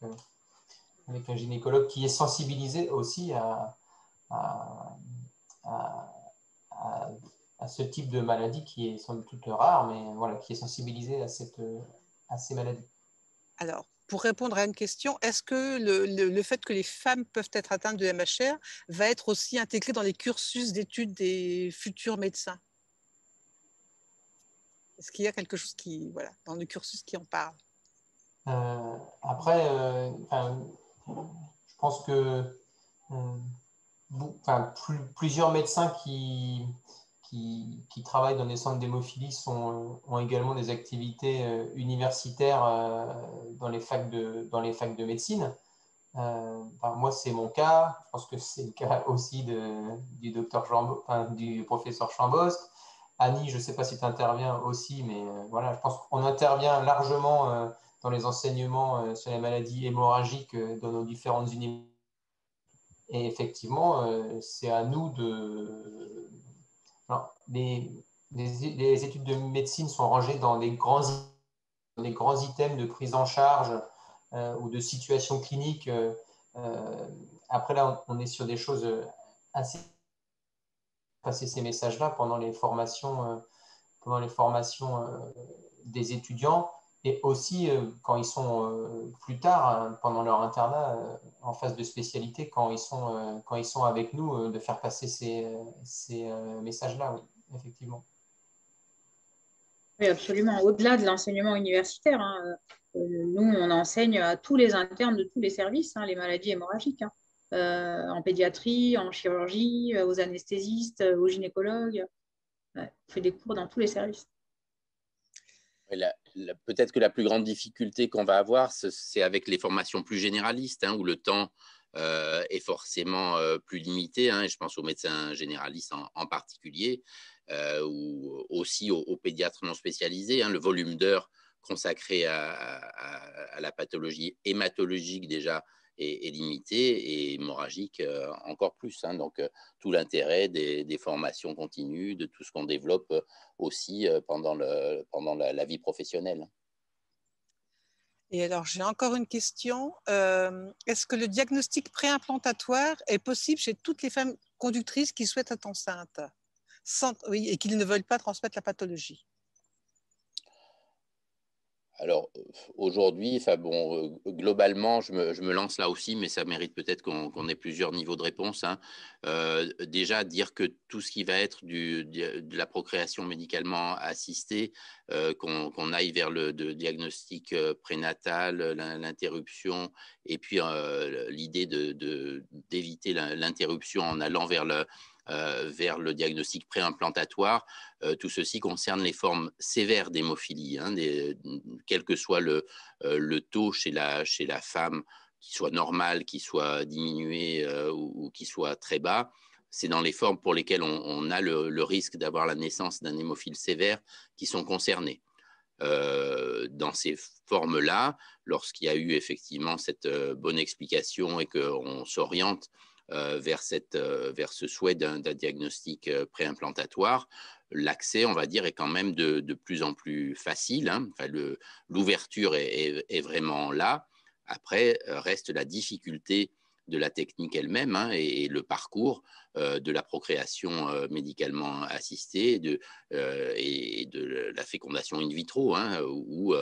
un gynécologue qui est sensibilisé aussi à ce type de maladie qui est sans doute rare, mais voilà, qui est sensibilisé à ces maladies. Alors, pour répondre à une question, est-ce que le fait que les femmes peuvent être atteintes de MHR va être aussi intégré dans les cursus d'études des futurs médecins? Est-ce qu'il y a quelque chose dans le cursus qui en parle? Après, je pense que plusieurs médecins qui travaillent dans des centres d'hémophilie ont également des activités universitaires dans les facs de médecine. Moi, c'est mon cas. Je pense que c'est le cas aussi du professeur Chambost. Annie, je ne sais pas si tu interviens aussi, mais voilà, je pense qu'on intervient largement dans les enseignements sur les maladies hémorragiques dans nos différentes universités. Et effectivement, c'est à nous les études de médecine sont rangées dans des grands items de prise en charge ou de situation clinique. Après, là, on est sur des choses assez... passer ces messages-là pendant les formations des étudiants et aussi quand ils sont plus tard, pendant leur internat, en phase de spécialité, quand ils sont avec nous, de faire passer ces messages-là, oui, effectivement. Oui, absolument. Au-delà de l'enseignement universitaire, nous, on enseigne à tous les internes de tous les services les maladies hémorragiques, en pédiatrie, en chirurgie, aux anesthésistes, aux gynécologues. On fait des cours dans tous les services. Peut-être que la plus grande difficulté qu'on va avoir, c'est avec les formations plus généralistes, où le temps est forcément plus limité. Et je pense aux médecins généralistes en particulier, ou aussi aux pédiatres non spécialisés. Le volume d'heures consacré à la pathologie hématologique déjà est limité et hémorragique encore plus. Donc, tout l'intérêt des formations continues, de tout ce qu'on développe aussi pendant la vie professionnelle. Et alors, j'ai encore une question. Est-ce que le diagnostic préimplantatoire est possible chez toutes les femmes conductrices qui souhaitent être enceintes et qui ne veulent pas transmettre la pathologie? Alors, aujourd'hui, globalement, je me lance là aussi, mais ça mérite peut-être qu'on ait plusieurs niveaux de réponse. Déjà, dire que tout ce qui va être de la procréation médicalement assistée, qu'on aille vers le diagnostic prénatal, l'interruption, et puis l'idée d'éviter l'interruption en allant vers le diagnostic préimplantatoire. Tout ceci concerne les formes sévères d'hémophilie, quel que soit le taux chez la femme, qui soit normal, qui soit diminué ou qui soit très bas. C'est dans les formes pour lesquelles on a le risque d'avoir la naissance d'un hémophile sévère qui sont concernées. Dans ces formes-là, lorsqu'il y a eu effectivement cette bonne explication et qu'on s'oriente vers ce souhait d'un diagnostic préimplantatoire, l'accès, on va dire, est quand même de plus en plus facile. L'ouverture est vraiment là. Après, reste la difficulté de la technique elle-même et le parcours de la procréation médicalement assistée et de la fécondation in vitro, où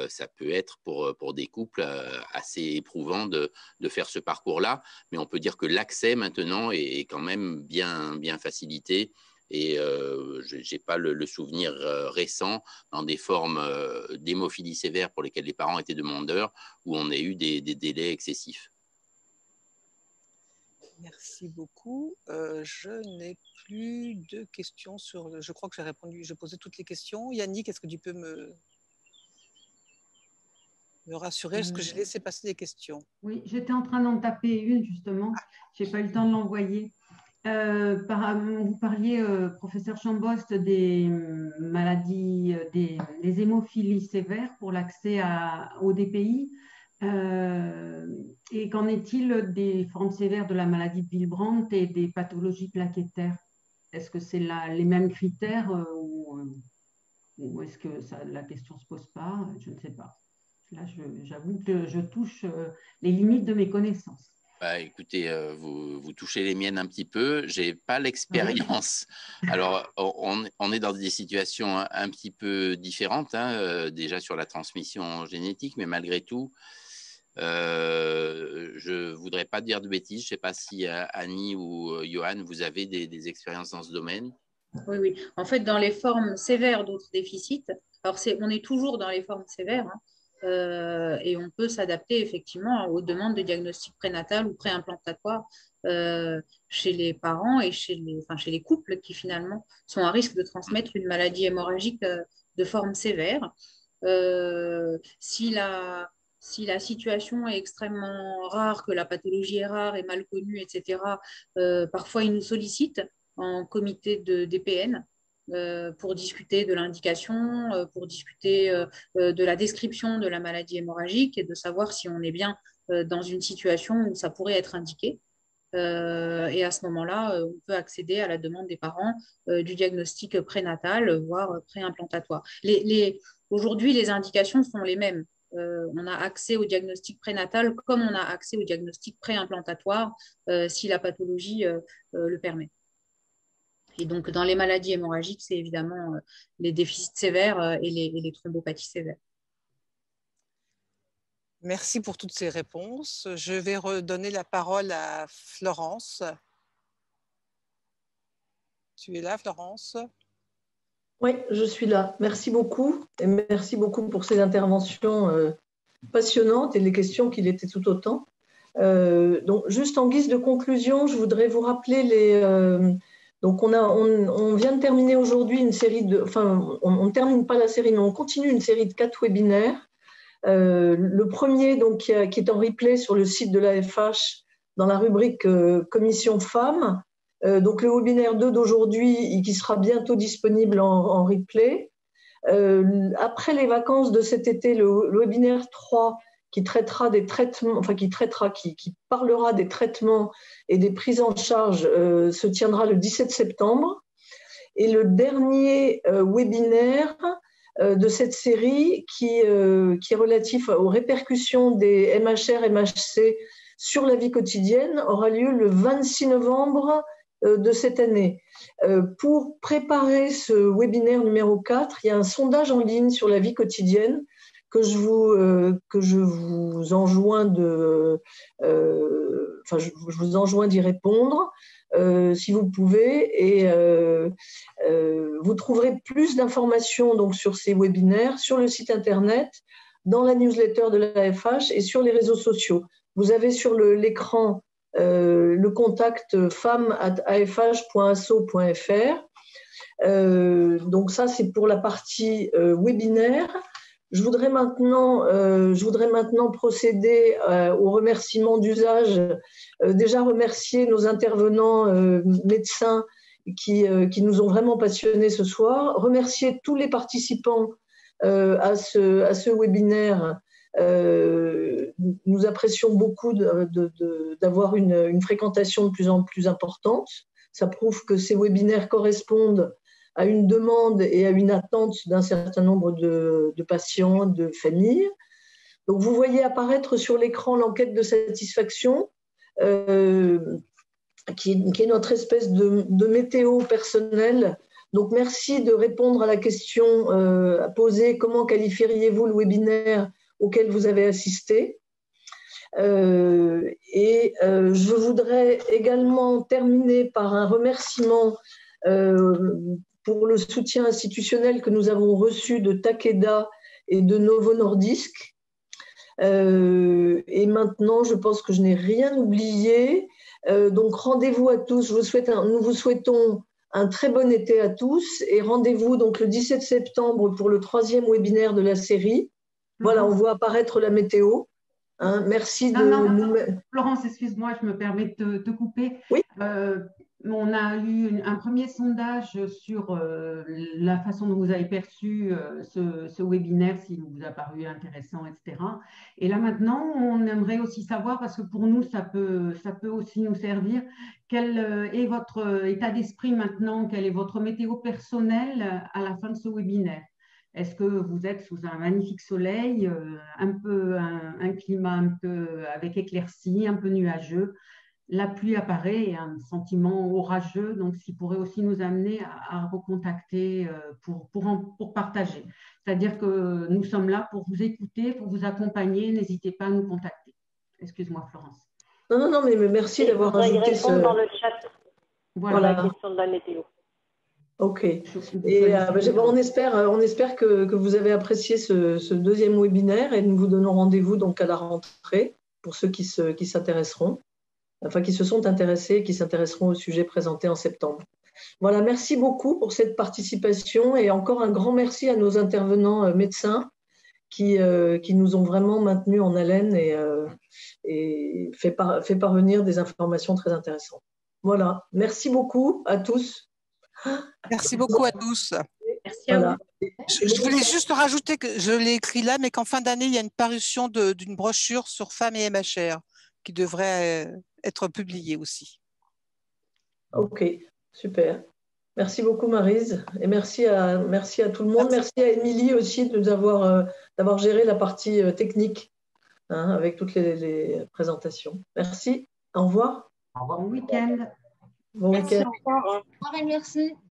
ça peut être pour des couples assez éprouvant de faire ce parcours-là. Mais on peut dire que l'accès maintenant est quand même bien facilité Et je n'ai pas le souvenir récent dans des formes d'hémophilie sévère pour lesquelles les parents étaient demandeurs, où on a eu des délais excessifs. Merci beaucoup. Je n'ai plus de questions sur. Je crois que j'ai posé toutes les questions. Yannick, est-ce que tu peux me rassurer? Est-ce que j'ai laissé passer des questions? Oui, j'étais en train d'en taper une justement. Je n'ai pas eu le temps de l'envoyer. Vous parliez, professeur Chambost, des maladies, des hémophilies sévères pour l'accès au DPI. Et qu'en est-il des formes sévères de la maladie de Willebrand et des pathologies plaquettaires? Est-ce que c'est les mêmes critères ou est-ce que la question ne se pose pas? Je ne sais pas. Là, j'avoue que je touche les limites de mes connaissances. Bah, écoutez, vous touchez les miennes un petit peu. Je n'ai pas l'expérience. Alors, on est dans des situations un petit peu différentes, hein, déjà sur la transmission génétique, mais malgré tout, je ne voudrais pas dire de bêtises. Je ne sais pas si Annie ou Johan, vous avez des expériences dans ce domaine. Oui, oui. En fait, dans les formes sévères d'autres déficits, alors on est toujours dans les formes sévères, hein, et on peut s'adapter effectivement aux demandes de diagnostic prénatal ou préimplantatoire chez les parents et chez les couples qui finalement sont à risque de transmettre une maladie hémorragique de forme sévère. Si la situation est extrêmement rare, que la pathologie est rare et mal connue, etc., parfois ils nous sollicitent en comité de DPN pour discuter de l'indication, pour discuter de la description de la maladie hémorragique et de savoir si on est bien dans une situation où ça pourrait être indiqué. Et à ce moment-là, on peut accéder à la demande des parents du diagnostic prénatal, voire préimplantatoire. Aujourd'hui, les indications sont les mêmes. On a accès au diagnostic prénatal comme on a accès au diagnostic préimplantatoire si la pathologie le permet. Et donc, dans les maladies hémorragiques, c'est évidemment les déficits sévères et les thrombopathies sévères. Merci pour toutes ces réponses. Je vais redonner la parole à Florence. Tu es là, Florence? Oui, je suis là. Merci beaucoup. Et merci beaucoup pour ces interventions passionnantes et les questions qu'il était tout autant. Donc, juste en guise de conclusion, je voudrais vous rappeler donc, on vient de terminer aujourd'hui une série de... Enfin, on ne termine pas la série, mais on continue une série de 4 webinaires. Le premier, donc, qui est en replay sur le site de l'AFH dans la rubrique Commission Femmes. Donc, le webinaire 2 d'aujourd'hui, qui sera bientôt disponible en replay. Après les vacances de cet été, le webinaire 3 qui traitera des traitements, enfin qui parlera des traitements et des prises en charge se tiendra le 17 septembre. Et le dernier webinaire de cette série qui est relatif aux répercussions des MHR, MHC sur la vie quotidienne aura lieu le 26 novembre de cette année. Pour préparer ce webinaire numéro 4, il y a un sondage en ligne sur la vie quotidienne que je vous enjoins je vous enjoins d'y répondre si vous pouvez, et vous trouverez plus d'informations donc sur ces webinaires sur le site internet, dans la newsletter de l'AFH et sur les réseaux sociaux. Vous avez sur l'écran le contact femmes@afh.asso.fr. Donc ça, c'est pour la partie webinaire. Je voudrais maintenant procéder au remerciement d'usage. Déjà remercier nos intervenants médecins qui nous ont vraiment passionnés ce soir. Remercier tous les participants à ce webinaire. Nous apprécions beaucoup d'avoir une fréquentation de plus en plus importante. Ça prouve que ces webinaires correspondent à une demande et à une attente d'un certain nombre de patients, de familles. Donc, vous voyez apparaître sur l'écran l'enquête de satisfaction, qui est notre espèce de météo personnelle. Donc, merci de répondre à la question posée, comment qualifieriez-vous le webinaire auquel vous avez assisté? Je voudrais également terminer par un remerciement pour le soutien institutionnel que nous avons reçu de Takeda et de Novo Nordisk. Et maintenant, je pense que je n'ai rien oublié. Donc, rendez-vous à tous. Nous vous souhaitons un très bon été à tous et rendez-vous donc le 17 septembre pour le 3e webinaire de la série. Voilà, on voit apparaître la météo. Hein, merci Florence, excuse-moi, je me permets de te couper. Oui. On a eu un premier sondage sur la façon dont vous avez perçu ce webinaire, s'il vous a paru intéressant, etc. Et là maintenant, on aimerait aussi savoir, parce que pour nous, ça peut aussi nous servir, quel est votre état d'esprit maintenant, quelle est votre météo personnelle à la fin de ce webinaire? Est-ce que vous êtes sous un magnifique soleil, un climat un peu avec éclaircies, un peu nuageux? La pluie apparaît et un sentiment orageux, donc ce qui pourrait aussi nous amener à recontacter pour partager. C'est-à-dire que nous sommes là pour vous écouter, pour vous accompagner. N'hésitez pas à nous contacter. Excuse-moi, Florence. Non, mais merci d'avoir ajouté dans le chat. Voilà. La question de la météo. Ok. Et on espère que vous avez apprécié ce deuxième webinaire et nous vous donnons rendez-vous donc à la rentrée pour ceux qui s'intéresseront. Enfin, qui se sont intéressés, qui s'intéresseront au sujet présenté en septembre. Voilà, merci beaucoup pour cette participation et encore un grand merci à nos intervenants médecins qui nous ont vraiment maintenus en haleine et fait parvenir des informations très intéressantes. Voilà, merci beaucoup à tous. Merci beaucoup à tous. Merci à vous. Je voulais juste rajouter que je l'ai écrit là, mais qu'en fin d'année, il y a une parution d'une brochure sur femmes et MHR qui devrait être publiée aussi. Ok, super. Merci beaucoup Maryse et merci à tout le monde. Merci à Émilie aussi d'avoir géré la partie technique avec toutes les présentations. Merci, au revoir. Bon week-end. Bon week-end. Au revoir et merci.